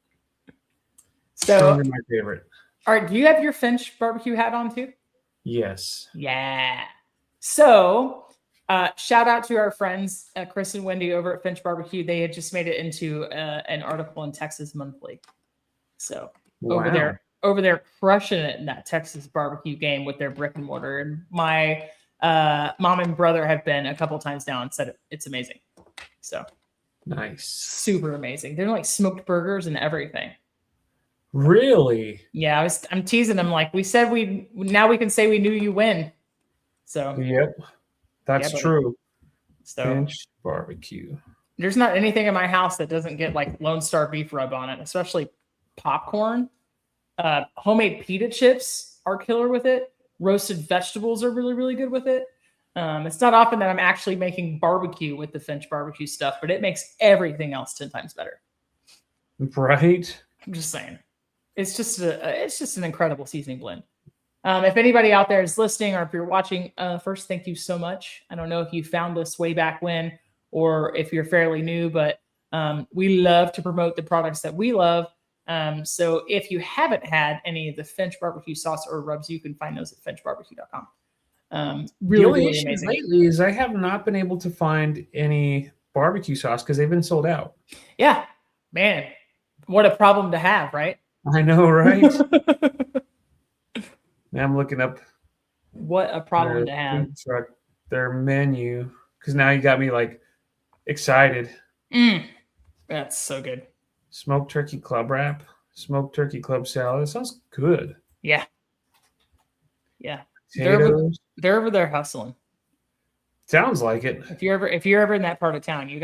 Speaker 1: So,
Speaker 2: Strongly my favorite.
Speaker 1: all right, do you have your Finch barbecue hat on too?
Speaker 2: Yes.
Speaker 1: Yeah. So, shout out to our friends, Chris and Wendy over at Finch Barbecue. They had just made it into an article in Texas Monthly. So
Speaker 2: Wow.
Speaker 1: over there crushing it in that Texas barbecue game with their brick and mortar. And my mom and brother have been a couple times now and said it's amazing. So
Speaker 2: Nice.
Speaker 1: super amazing. They're like smoked burgers and everything.
Speaker 2: Really?
Speaker 1: Yeah, I'm teasing them like we said now we can say we knew you win. So
Speaker 2: Yep. That's
Speaker 1: yeah,
Speaker 2: true.
Speaker 1: so
Speaker 2: Finch barbecue.
Speaker 1: there's not anything in my house that doesn't get like Lone Star beef rub on it, especially popcorn. Homemade pita chips are killer with it. Roasted vegetables are really, really good with it. It's not often that I'm actually making barbecue with the Finch barbecue stuff, but it makes everything else 10 times better.
Speaker 2: Right?
Speaker 1: I'm just saying. It's just an incredible seasoning blend. If anybody out there is listening or if you're watching, first, thank you so much. I don't know if you found us way back when or if you're fairly new, but we love to promote the products that we love. So if you haven't had any of the Finch barbecue sauce or rubs, you can find those at finchbarbecue.com.
Speaker 2: The only
Speaker 1: Really
Speaker 2: issue
Speaker 1: amazing.
Speaker 2: lately is I have not been able to find any barbecue sauce because they've been sold out.
Speaker 1: Yeah, man, what a problem to have, right?
Speaker 2: I know, right? Now I'm looking up
Speaker 1: What a problem to have.
Speaker 2: food truck, their menu, because now you got me like excited.
Speaker 1: That's so good.
Speaker 2: Smoked turkey club wrap, smoked turkey club salad. That sounds good.
Speaker 1: Yeah. Yeah.
Speaker 2: Potatoes.
Speaker 1: They're over there hustling.
Speaker 2: Sounds like it.
Speaker 1: If you're ever in that part of town, you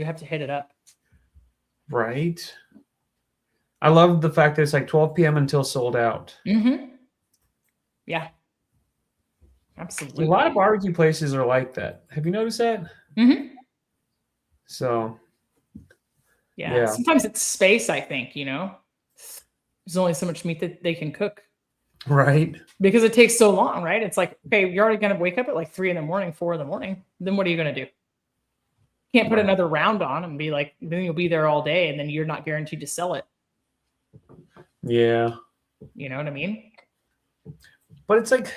Speaker 1: have to hit it up.
Speaker 2: Right. I love the fact that it's like 12 p.m. until sold out.
Speaker 1: Mm-hmm. Yeah. Absolutely.
Speaker 2: A lot of barbecue places are like that. Have you noticed that?
Speaker 1: Mm-hmm.
Speaker 2: So
Speaker 1: Yeah. Sometimes it's space, I think, There's only so much meat that they can cook.
Speaker 2: Right.
Speaker 1: Because it takes so long, right? It's like, okay, you're already gonna wake up at like 3 a.m, 4 a.m. Then what are you gonna do? Can't put another round on and be like, then you'll be there all day and then you're not guaranteed to sell it.
Speaker 2: Yeah.
Speaker 1: You know what I mean?
Speaker 2: But it's like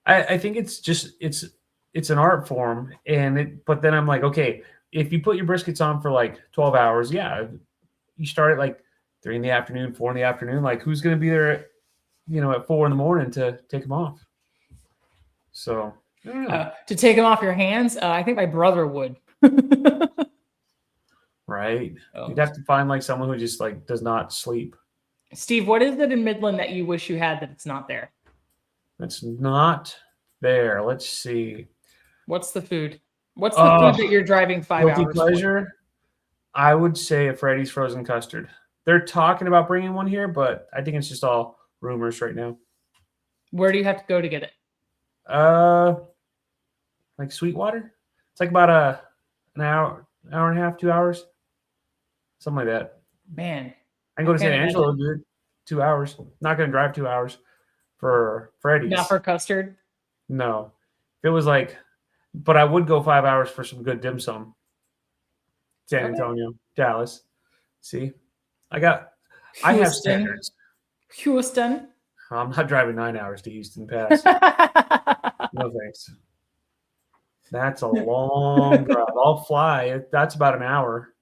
Speaker 2: I think it's just it's an art form but then I'm like, okay, if you put your briskets on for like 12 hours, yeah, you start at like 3 in the afternoon, 4 in the afternoon, like who's going to be there at 4 in the morning to take them off? So
Speaker 1: to take them off your hands, I think my brother would.
Speaker 2: Right. You'd have to find like someone who just like does not sleep.
Speaker 1: Steve, what is it in Midland that you wish you had that it's not there?
Speaker 2: That's not there. Let's see.
Speaker 1: What's the food? What's the food that you're driving 5 hours
Speaker 2: guilty pleasure? For? I would say a Freddy's frozen custard. They're talking about bringing one here, but I think it's just all rumors right now.
Speaker 1: Where do you have to go to get it?
Speaker 2: Like Sweetwater. It's like about an hour and a half, 2 hours, something like that.
Speaker 1: Man,
Speaker 2: I can
Speaker 1: I
Speaker 2: go to San
Speaker 1: can't
Speaker 2: Angelo,
Speaker 1: imagine.
Speaker 2: do it 2 hours. Not going to drive 2 hours for
Speaker 1: Not
Speaker 2: Freddy's.
Speaker 1: for custard.
Speaker 2: No, if it was like, but I would go 5 hours for some good dim sum. San
Speaker 1: Okay.
Speaker 2: Antonio, Dallas. See, I have
Speaker 1: Houston.
Speaker 2: standards.
Speaker 1: Houston.
Speaker 2: I'm not driving 9 hours to Houston Pass. No thanks. That's a long drive. I'll fly. That's about an hour.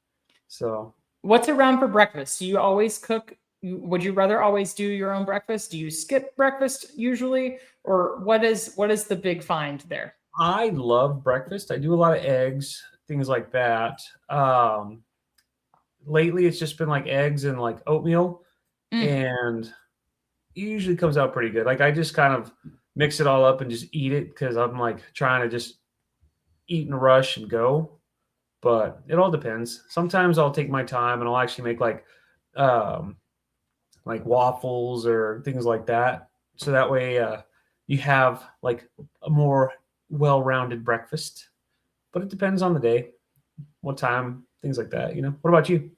Speaker 2: So
Speaker 1: What's around for breakfast? Do you always cook? Would you rather always do your own breakfast? Do you skip breakfast usually, or what is the big find there?
Speaker 2: I love breakfast. I do a lot of eggs, things like that. Lately, it's just been like eggs and like oatmeal,
Speaker 1: Mm,
Speaker 2: and it usually comes out pretty good. Like I just kind of mix it all up and just eat it because I'm like trying to just eat in a rush and go. But it all depends. Sometimes I'll take my time and I'll actually make um, like waffles or things like that. So that way you have like a more well-rounded breakfast. But it depends on the day, what time, things like that. What about you?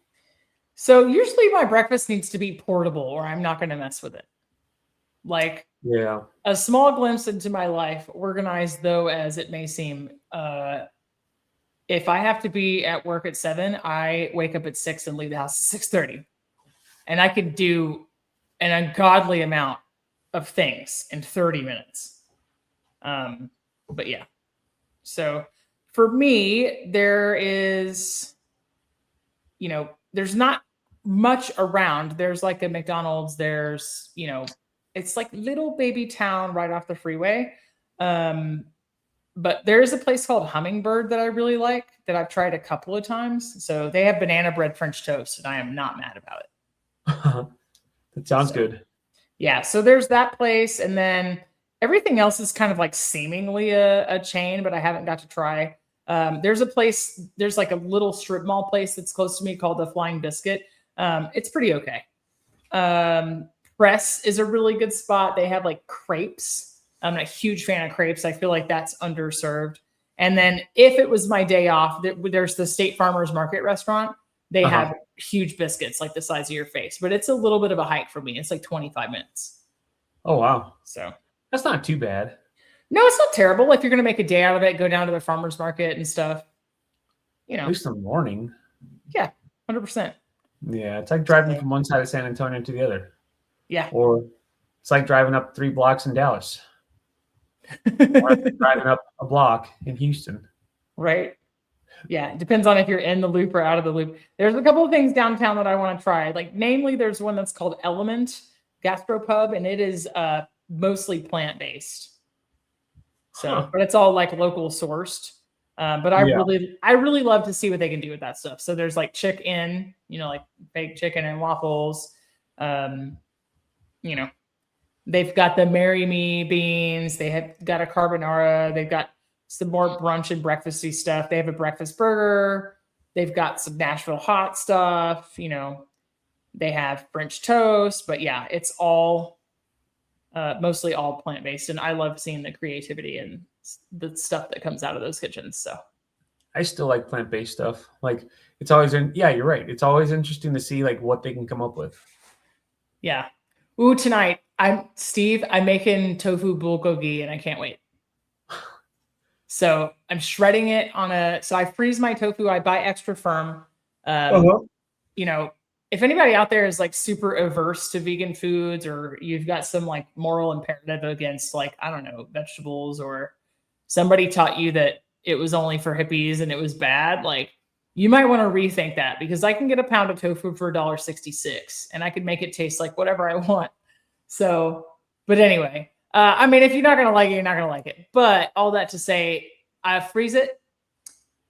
Speaker 1: So usually my breakfast needs to be portable, or I'm not going to mess with it. Like
Speaker 2: Yeah.
Speaker 1: a small glimpse into my life, organized though as it may seem. If I have to be at work at 7, I wake up at 6 and leave the house at 6:30, and I could do an ungodly amount of things in 30 minutes. But yeah, so for me, there's not much around. There's like a McDonald's. It's like little baby town right off the freeway. Um, but there's a place called Hummingbird that I really like that I've tried a couple of times. So they have banana bread French toast, and I am not mad about it.
Speaker 2: That sounds
Speaker 1: So
Speaker 2: good.
Speaker 1: yeah, so there's that place, and then everything else is kind of like seemingly a chain, but I haven't got to try. There's like a little strip mall place that's close to me called the Flying Biscuit. It's pretty okay. Press is a really good spot. They have like crepes. I'm a huge fan of crepes. I feel like that's underserved. And then if it was my day off, there's the State Farmers Market restaurant. They
Speaker 2: Uh-huh.
Speaker 1: have huge biscuits like the size of your face, but it's a little bit of a hike for me. It's like 25 minutes.
Speaker 2: Oh, wow.
Speaker 1: So
Speaker 2: That's not too bad.
Speaker 1: no, it's not terrible. If you're going to make a day out of it, go down to the farmer's market and stuff, you
Speaker 2: At
Speaker 1: know,
Speaker 2: least in the morning.
Speaker 1: yeah, 100%.
Speaker 2: Yeah, it's like driving
Speaker 1: So,
Speaker 2: from one side of San Antonio to the other.
Speaker 1: yeah.
Speaker 2: Or it's like driving up 3 blocks in Dallas. Or it's like driving up a block in Houston.
Speaker 1: Right. Yeah, it depends on if you're in the loop or out of the loop. There's a couple of things downtown that I want to try. Like, namely, there's one that's called Element Gastropub, and it is mostly plant-based. So,
Speaker 2: Huh.
Speaker 1: but it's all like local sourced. But
Speaker 2: Yeah.
Speaker 1: I really love to see what they can do with that stuff. So there's like chicken, like baked chicken and waffles. Um, you know, they've got the Marry Me beans. They have got a carbonara. They've got some more brunch and breakfasty stuff. They have a breakfast burger. They've got some Nashville hot stuff. They have French toast. But yeah, it's all mostly all plant based, and I love seeing the creativity and the stuff that comes out of those kitchens. So
Speaker 2: I still like plant-based stuff. Like it's always yeah, you're right. It's always interesting to see like what they can come up with.
Speaker 1: yeah. Ooh, tonight I'm making tofu bulgogi, and I can't wait. So I'm shredding it so I freeze my tofu. I buy extra firm. Um,
Speaker 2: Uh-huh.
Speaker 1: you know, if anybody out there is like super averse to vegan foods, or you've got some like moral imperative against, like, I don't know, vegetables, or somebody taught you that it was only for hippies and it was bad, like, you might want to rethink that, because I can get a pound of tofu for $1.66 and I can make it taste like whatever I want. So, but anyway, I mean, if you're not going to like it, you're not going to like it. But all that to say, I freeze it.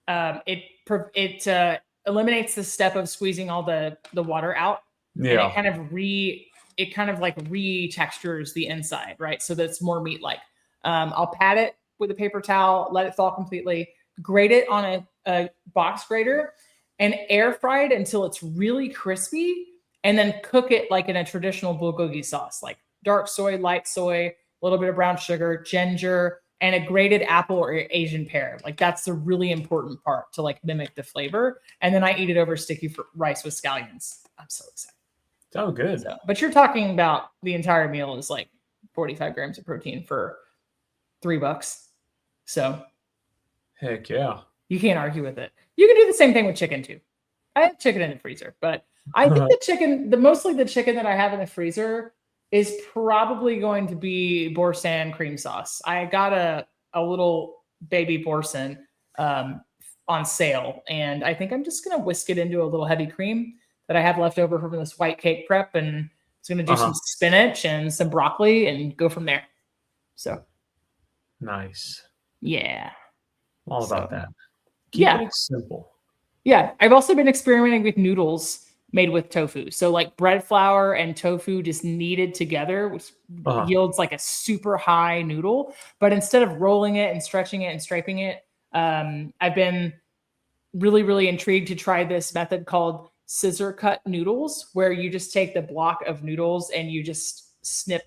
Speaker 1: It eliminates the step of squeezing all the water out, and
Speaker 2: Yeah.
Speaker 1: it kind of like re-textures the inside, right? So that's more meat-like. I'll pat it with a paper towel, let it thaw completely, grate it on a box grater, and air fry it until it's really crispy, and then cook it like in a traditional bulgogi sauce, like dark soy, light soy, a little bit of brown sugar, ginger, and a grated apple or Asian pear. Like that's the really important part to like mimic the flavor. And then I eat it over sticky rice with scallions. I'm so excited.
Speaker 2: Oh, good.
Speaker 1: So, but you're talking about the entire meal is like 45 grams of protein for $3. So
Speaker 2: Heck yeah.
Speaker 1: you can't argue with it. You can do the same thing with chicken too. I have chicken in the freezer, but I think the chicken, mostly the chicken that I have in the freezer is probably going to be Boursin cream sauce. I got a little baby Boursin on sale, and I think I'm just gonna whisk it into a little heavy cream that I have left over from this white cake prep, and it's gonna do some spinach and some broccoli and go from there. So
Speaker 2: nice.
Speaker 1: Yeah.
Speaker 2: All about that. Keep it simple.
Speaker 1: Yeah. I've also been experimenting with noodles made with tofu. So like bread flour and tofu just kneaded together, which yields like a super high noodle. But instead of rolling it and stretching it and striping it, I've been really, really intrigued to try this method called scissor cut noodles, where you just take the block of noodles and you just snip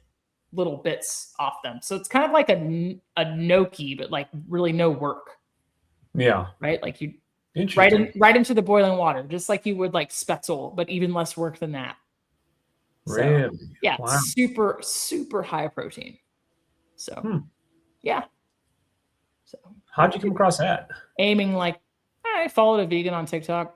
Speaker 1: little bits off them. So it's kind of like a gnocchi, but like really no work.
Speaker 2: Yeah.
Speaker 1: Right? Like you right into the boiling water, just like you would like Spetzel, but even less work than that.
Speaker 2: Really?
Speaker 1: So, yeah, wow. Super, super high protein. So, yeah. So,
Speaker 2: how'd you come across that?
Speaker 1: Aiming like, I followed a vegan on TikTok.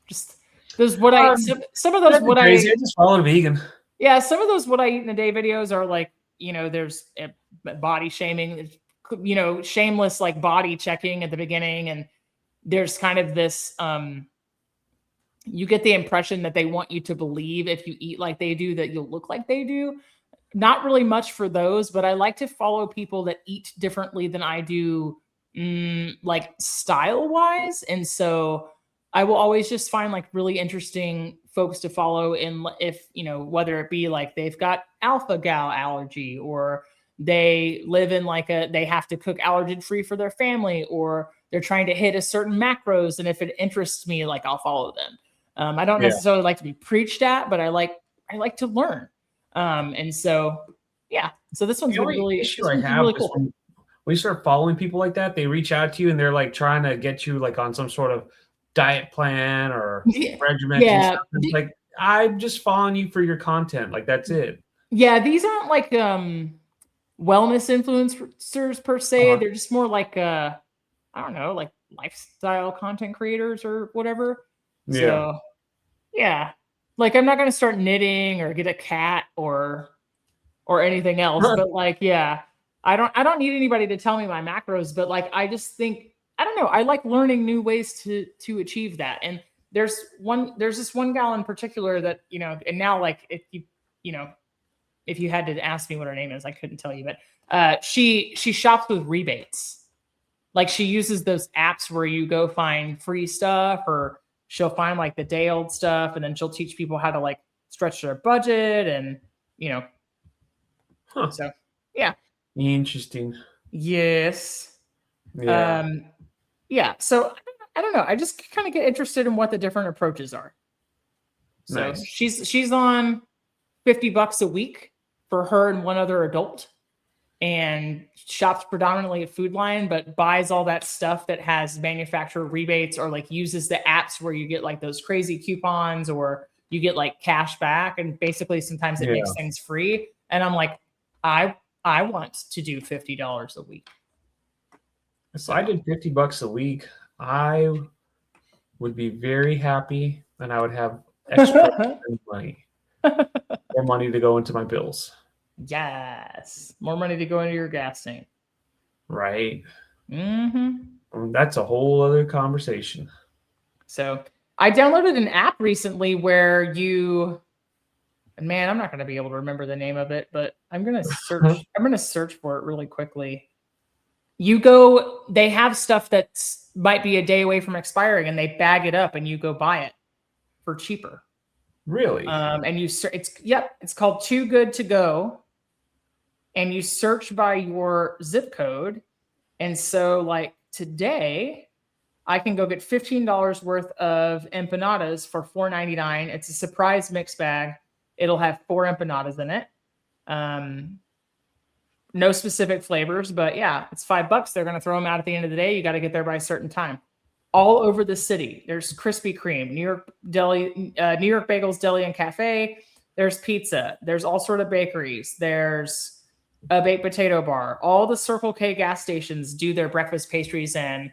Speaker 1: Just there's what I some of those what
Speaker 2: crazy. I just followed a vegan.
Speaker 1: Yeah, some of those what I eat in a day videos are like, you know, there's body shaming, you know, shameless like body checking at the beginning, and there's kind of this you get the impression that they want you to believe if you eat like they do that you'll look like they do. Not really much for those, but I like to follow people that eat differently than I do, like style wise. And so I will always just find like really interesting folks to follow in, if, you know, whether it be like they've got alpha gal allergy, or they live in like they have to cook allergen free for their family, or they're trying to hit a certain macros. And if it interests me, like I'll follow them. I don't necessarily like to be preached at, but I like to learn. And so, yeah, so this one's really
Speaker 2: issue I have really cool. When you start following people like that, they reach out to you and they're like trying to get you like on some sort of diet plan or regimen. Yeah. Like, I'm just following you for your content. Like, that's it.
Speaker 1: Yeah. These aren't like, wellness influencers per se. They're just more like, I don't know, like lifestyle content creators or whatever.
Speaker 2: Yeah.
Speaker 1: So, yeah, like I'm not going to start knitting or get a cat or anything else, but like, yeah, I don't need anybody to tell me my macros, but like, I just think, I don't know, I like learning new ways to achieve that. And there's this one gal in particular that, you know, and now like if you had to ask me what her name is, I couldn't tell you, but she shops with rebates. Like she uses those apps where you go find free stuff, or she'll find like the day old stuff, and then she'll teach people how to like stretch their budget, and you know. So yeah.
Speaker 2: Interesting.
Speaker 1: Yes. Yeah. Yeah. So I don't know. I just kind of get interested in what the different approaches are. So nice. She's on $50 a week for her and one other adult, and shops predominantly at Food Lion, but buys all that stuff that has manufacturer rebates, or like uses the apps where you get like those crazy coupons, or you get like cash back, and basically sometimes it makes things free. And I'm like, I want to do $50 a week.
Speaker 2: If I did $50 a week, I would be very happy, and I would have extra money. More money to go into my bills.
Speaker 1: Yes. More money to go into your gas tank.
Speaker 2: Right.
Speaker 1: Mm-hmm.
Speaker 2: That's a whole other conversation.
Speaker 1: So I downloaded an app recently where and man, I'm not going to be able to remember the name of it, but I'm going to search. I'm going to search for it really quickly. They have stuff that might be a day away from expiring, and they bag it up and you go buy it for cheaper.
Speaker 2: Really?
Speaker 1: And it's called Too Good to Go. And you search by your zip code. And so like today, I can go get $15 worth of empanadas for $4.99. It's a surprise mix bag. It'll have 4 empanadas in it. No specific flavors, but yeah, it's $5. They're going to throw them out at the end of the day. You got to get there by a certain time. All over the city, there's Krispy Kreme, New York Deli, New York Bagels Deli and Cafe. There's pizza. There's all sort of bakeries. There's a baked potato bar. All the Circle K gas stations do their breakfast pastries and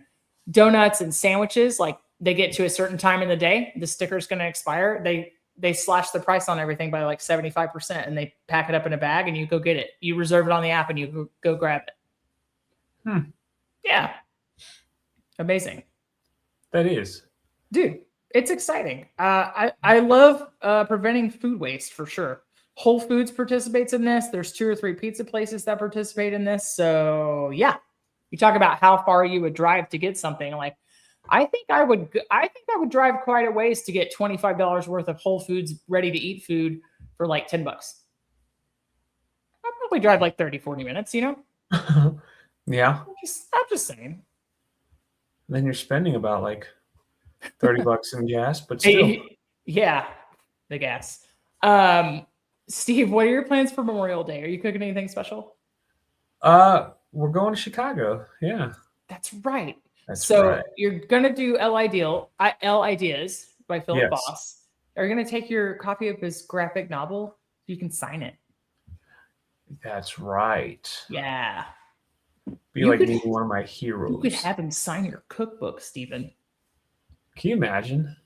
Speaker 1: donuts and sandwiches. Like they get to a certain time in the day, the sticker's going to expire. They slash the price on everything by like 75% and they pack it up in a bag and you go get it. You reserve it on the app and you go grab it. Yeah. Amazing.
Speaker 2: That is.
Speaker 1: Dude, it's exciting. I love preventing food waste for sure. Whole Foods participates in this. There's 2 or 3 pizza places that participate in this. So yeah, you talk about how far you would drive to get something. Like, I think I would drive quite a ways to get $25 worth of Whole Foods ready to eat food for like $10. I'd probably drive like 30, 40 minutes, you know?
Speaker 2: Yeah.
Speaker 1: I'm just saying.
Speaker 2: Then you're spending about like $30 in gas, but still.
Speaker 1: Yeah, the gas. Steve, what are your plans for Memorial Day? Are you cooking anything special?
Speaker 2: We're going to Chicago. Yeah.
Speaker 1: That's right.
Speaker 2: That's
Speaker 1: so
Speaker 2: right.
Speaker 1: You're gonna do L Ideas by Philip
Speaker 2: Yes.
Speaker 1: Boss. Are you gonna take your copy of his graphic novel? You can sign it.
Speaker 2: That's right.
Speaker 1: Yeah.
Speaker 2: Be like meeting one of my heroes.
Speaker 1: You could have him sign your cookbook, Steven.
Speaker 2: Can you imagine?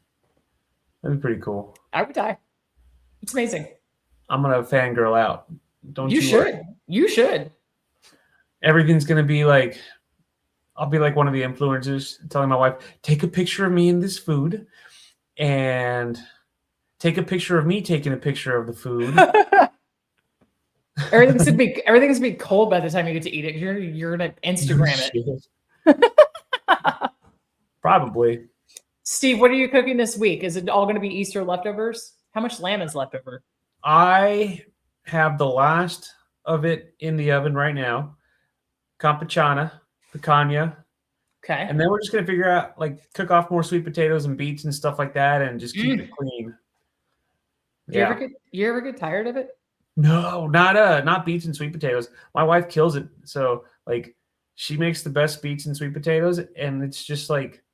Speaker 2: That'd be pretty cool.
Speaker 1: I would die. It's amazing.
Speaker 2: I'm gonna fangirl out. Don't you?
Speaker 1: Should. You should.
Speaker 2: Everything's gonna be like, I'll be like one of the influencers telling my wife, take a picture of me in this food, and take a picture of me taking a picture of the food.
Speaker 1: Everything's gonna be cold by the time you get to eat it. You're gonna Instagram it.
Speaker 2: Probably.
Speaker 1: Steve, what are you cooking this week? Is it all going to be Easter leftovers? How much lamb is left over?
Speaker 2: I have the last of it in the oven right now. Campechana, picanha.
Speaker 1: Okay.
Speaker 2: And then we're just going to figure out, like, cook off more sweet potatoes and beets and stuff like that and just keep it clean.
Speaker 1: You ever get tired of it?
Speaker 2: No, not beets and sweet potatoes. My wife kills it. So, like, she makes the best beets and sweet potatoes, and it's just, like,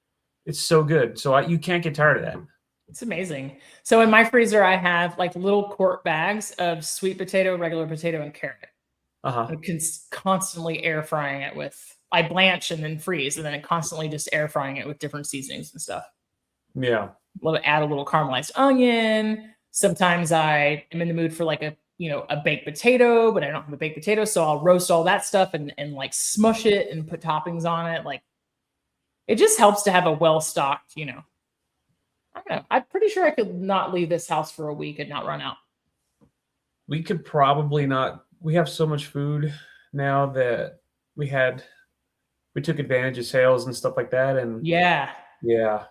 Speaker 2: it's so good. So you can't get tired of that.
Speaker 1: It's amazing. So in my freezer, I have, like, little quart bags of sweet potato, regular potato, and carrot. I can constantly air frying it with, I blanch and then freeze, and then it constantly just air frying it with different seasonings and stuff.
Speaker 2: Yeah.
Speaker 1: Add a little caramelized onion. Sometimes I am in the mood for like a baked potato, but I don't have a baked potato. So I'll roast all that stuff and like smush it and put toppings on it. Like, it just helps to have a well-stocked, I don't know. I'm pretty sure I could not leave this house for a week and not run out.
Speaker 2: We could probably not. We have so much food now that we took advantage of sales and stuff like that. And
Speaker 1: yeah.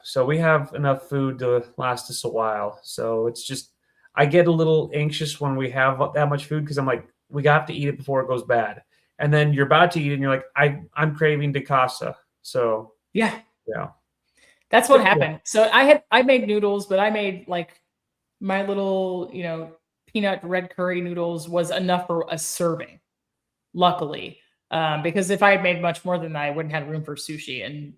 Speaker 2: So we have enough food to last us a while. So it's just, I get a little anxious when we have that much food because I'm like, we got to eat it before it goes bad. And then you're about to eat it and you're like, I'm craving de casa. So
Speaker 1: yeah.
Speaker 2: Yeah.
Speaker 1: That's what happened. So I made noodles, but I made like my little, peanut red curry noodles was enough for a serving, luckily. Because if I had made much more than that, I wouldn't have room for sushi. And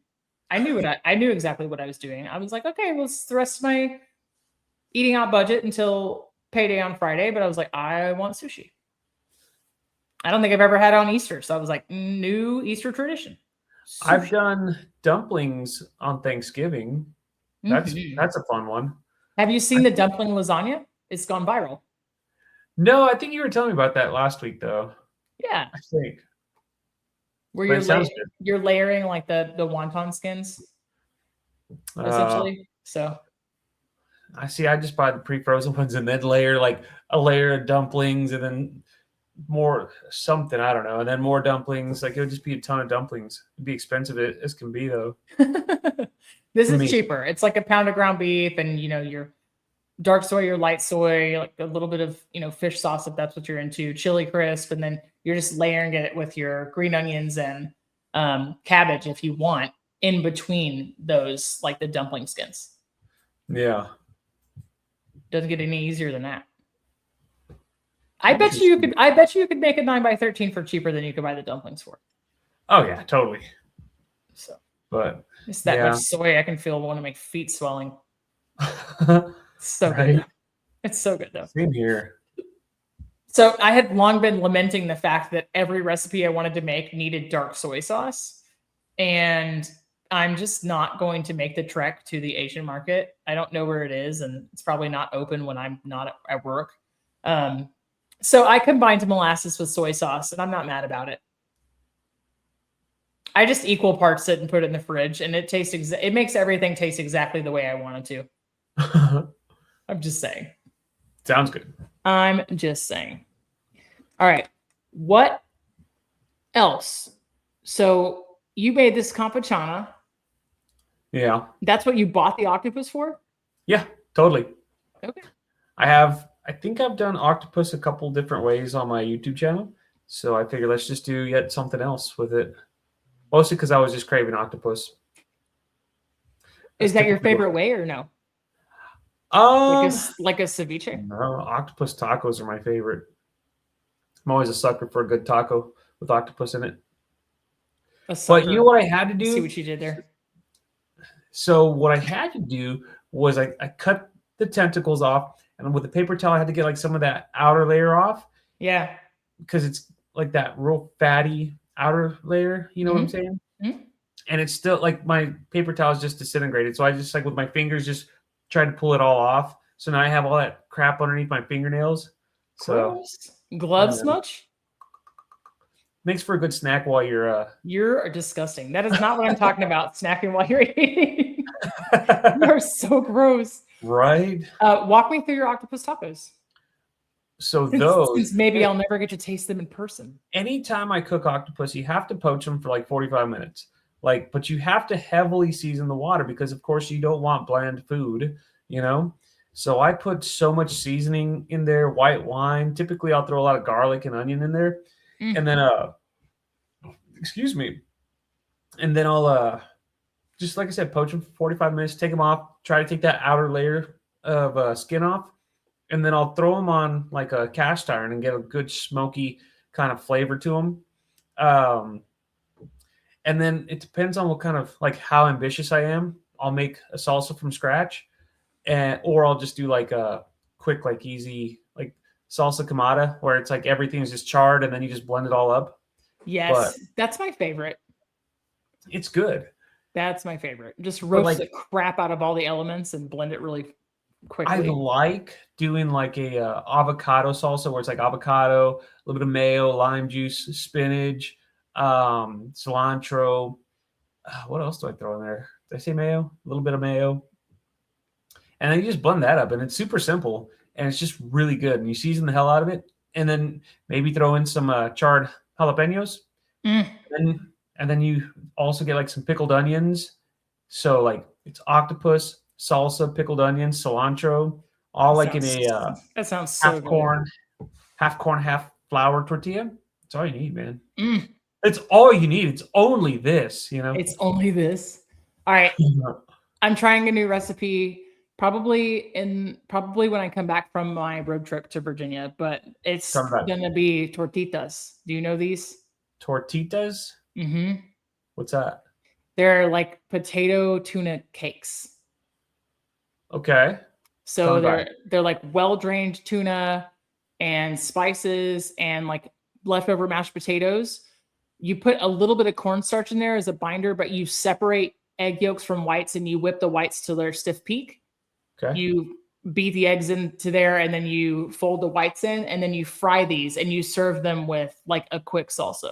Speaker 1: I knew exactly what I was doing. I was like, okay, well, it's the rest of my eating out budget until payday on Friday. But I was like, I want sushi. I don't think I've ever had it on Easter. So I was like, new Easter tradition.
Speaker 2: Sushi. I've done dumplings on Thanksgiving. That's a fun one.
Speaker 1: Have you seen the dumpling lasagna? It's gone viral.
Speaker 2: No, I think you were telling me about that last week, though.
Speaker 1: Yeah.
Speaker 2: I think.
Speaker 1: Where you're layering like the wonton skins, essentially. So.
Speaker 2: I see. I just buy the pre-frozen ones and then layer like a layer of dumplings and then more something, I don't know, and then more dumplings. Like, it would just be a ton of dumplings. It'd be expensive as can be, though.
Speaker 1: This is cheaper. It's like a pound of ground beef and your dark soy, your light soy, like a little bit of fish sauce if that's what you're into, chili crisp, and then you're just layering it with your green onions and cabbage if you want in between those, like the dumpling skins.
Speaker 2: Yeah.
Speaker 1: Doesn't get any easier than that. I bet you could. I bet you could make a 9x13 for cheaper than you could buy the dumplings for.
Speaker 2: Oh yeah, totally.
Speaker 1: So,
Speaker 2: But
Speaker 1: it's that much soy. I can feel one of my feet swelling. So
Speaker 2: right?
Speaker 1: good. It's so good though.
Speaker 2: Same here.
Speaker 1: So I had long been lamenting the fact that every recipe I wanted to make needed dark soy sauce. And I'm just not going to make the trek to the Asian market. I don't know where it is, and it's probably not open when I'm not at work. So I combined molasses with soy sauce, and I'm not mad about it. I just equal parts it and put it in the fridge, and it tastes. It makes everything taste exactly the way I want it to. I'm just saying.
Speaker 2: Sounds good.
Speaker 1: I'm just saying. All right. What else? So you made this campechana.
Speaker 2: Yeah.
Speaker 1: That's what you bought the octopus for?
Speaker 2: Yeah, totally.
Speaker 1: Okay.
Speaker 2: I think I've done octopus a couple different ways on my YouTube channel. So I figured let's just do yet something else with it. Mostly because I was just craving octopus.
Speaker 1: Is that your favorite way or no? Like a ceviche?
Speaker 2: No, octopus tacos are my favorite. I'm always a sucker for a good taco with octopus in it. But you know what I had to do?
Speaker 1: See what you did there.
Speaker 2: So what I had to do was I cut the tentacles off, and with a paper towel, I had to get like some of that outer layer off.
Speaker 1: Yeah.
Speaker 2: Because it's like that real fatty outer layer. You know what I'm saying? Mm-hmm. And it's still like my paper towel is just disintegrated. So I just like with my fingers just tried to pull it all off. So now I have all that crap underneath my fingernails.
Speaker 1: Gross. So gloves much?
Speaker 2: Makes for a good snack while
Speaker 1: You're disgusting. That is not what I'm talking about. Snacking while you're eating. You're so gross.
Speaker 2: Right?
Speaker 1: Walk me through your octopus tacos.
Speaker 2: So those,
Speaker 1: since maybe I'll never get to taste them in person.
Speaker 2: Anytime I cook octopus, you have to poach them for like 45 minutes. But you have to heavily season the water because, of course, you don't want bland food, you know? So I put so much seasoning in there, white wine. Typically, I'll throw a lot of garlic and onion in there. And then, excuse me. And then I'll, just like I said, poach them for 45 minutes, take them off, try to take that outer layer of skin off. And then I'll throw them on like a cast iron and get a good smoky kind of flavor to them. And then it depends on what kind of like how ambitious I am. I'll make a salsa from scratch, or I'll just do like a quick, like easy, like salsa camada where it's like everything's just charred and then you just blend it all up.
Speaker 1: Yes, that's my favorite.
Speaker 2: It's good.
Speaker 1: That's my favorite. Just roast the crap out of all the elements and blend it really quickly.
Speaker 2: I like doing like a avocado salsa where it's like avocado, a little bit of mayo, lime juice, spinach, cilantro. What else do I throw in there? Did I say mayo? A little bit of mayo. And then you just blend that up, and it's super simple, and it's just really good. And you season the hell out of it, and then maybe throw in some charred jalapenos. And then you also get like some pickled onions. So like it's octopus, salsa, pickled onions, cilantro, all like in a
Speaker 1: that sounds so
Speaker 2: half corn, half flour tortilla. That's all you need, man. It's all you need. It's only this, you know.
Speaker 1: It's only this. All right. I'm trying a new recipe. Probably when I come back from my road trip to Virginia, but it's gonna be tortitas. Do you know these?
Speaker 2: Tortitas?
Speaker 1: Mm-hmm.
Speaker 2: What's that?
Speaker 1: They're like potato tuna cakes.
Speaker 2: Okay.
Speaker 1: So they're like well-drained tuna and spices and like leftover mashed potatoes. You put a little bit of cornstarch in there as a binder, but you separate egg yolks from whites and you whip the whites to their stiff peak. Okay. You beat the eggs into there and then you fold the whites in and then you fry these and you serve them with like a quick salsa.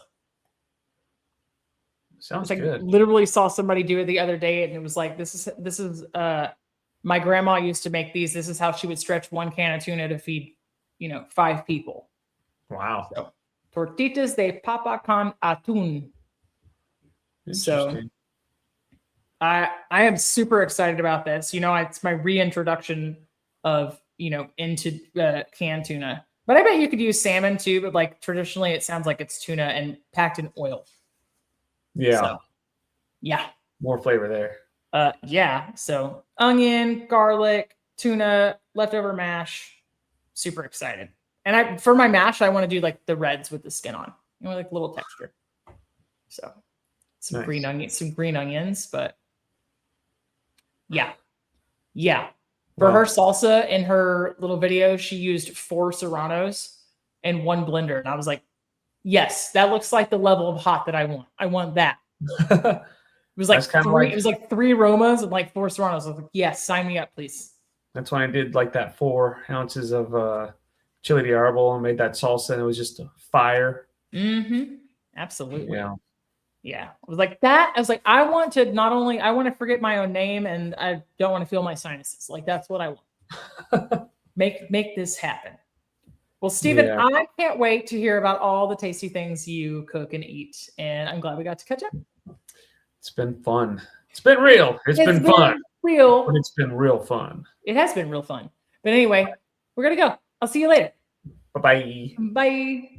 Speaker 2: Sounds good.
Speaker 1: Literally saw somebody do it the other day and it was like, this is my grandma used to make these. This is how she would stretch one can of tuna to feed, 5 people.
Speaker 2: Wow.
Speaker 1: So, tortitas de papa con atún. So I am super excited about this. It's my reintroduction of, into canned tuna. But I bet you could use salmon too, but like traditionally it sounds like it's tuna and packed in oil.
Speaker 2: Yeah.
Speaker 1: So, yeah.
Speaker 2: More flavor there.
Speaker 1: Yeah. So onion, garlic, tuna, leftover mash. Super excited. And for my mash, I want to do like the reds with the skin on. You know, like a little texture. So some green onions, but yeah. For her salsa in her little video, she used 4 serranos and 1 blender. And I was like, yes, that looks like the level of hot that I want. I want that. It was like it was like 3 aromas and like 4 serranos. I was like, yes, sign me up, please.
Speaker 2: That's when I did like that 4 ounces of chili de arbol and made that salsa, and it was just fire.
Speaker 1: Absolutely.
Speaker 2: Yeah.
Speaker 1: I was like that. I was like, I want to forget my own name, and I don't want to feel my sinuses. Like that's what I want. make this happen. Well, Stephen, I can't wait to hear about all the tasty things you cook and eat, and I'm glad we got to catch up.
Speaker 2: It's been fun. It's been real. It's been fun.
Speaker 1: Real.
Speaker 2: But it's been real fun.
Speaker 1: It has been real fun. But anyway, we're gonna go. I'll see you later.
Speaker 2: Bye-bye.
Speaker 1: Bye.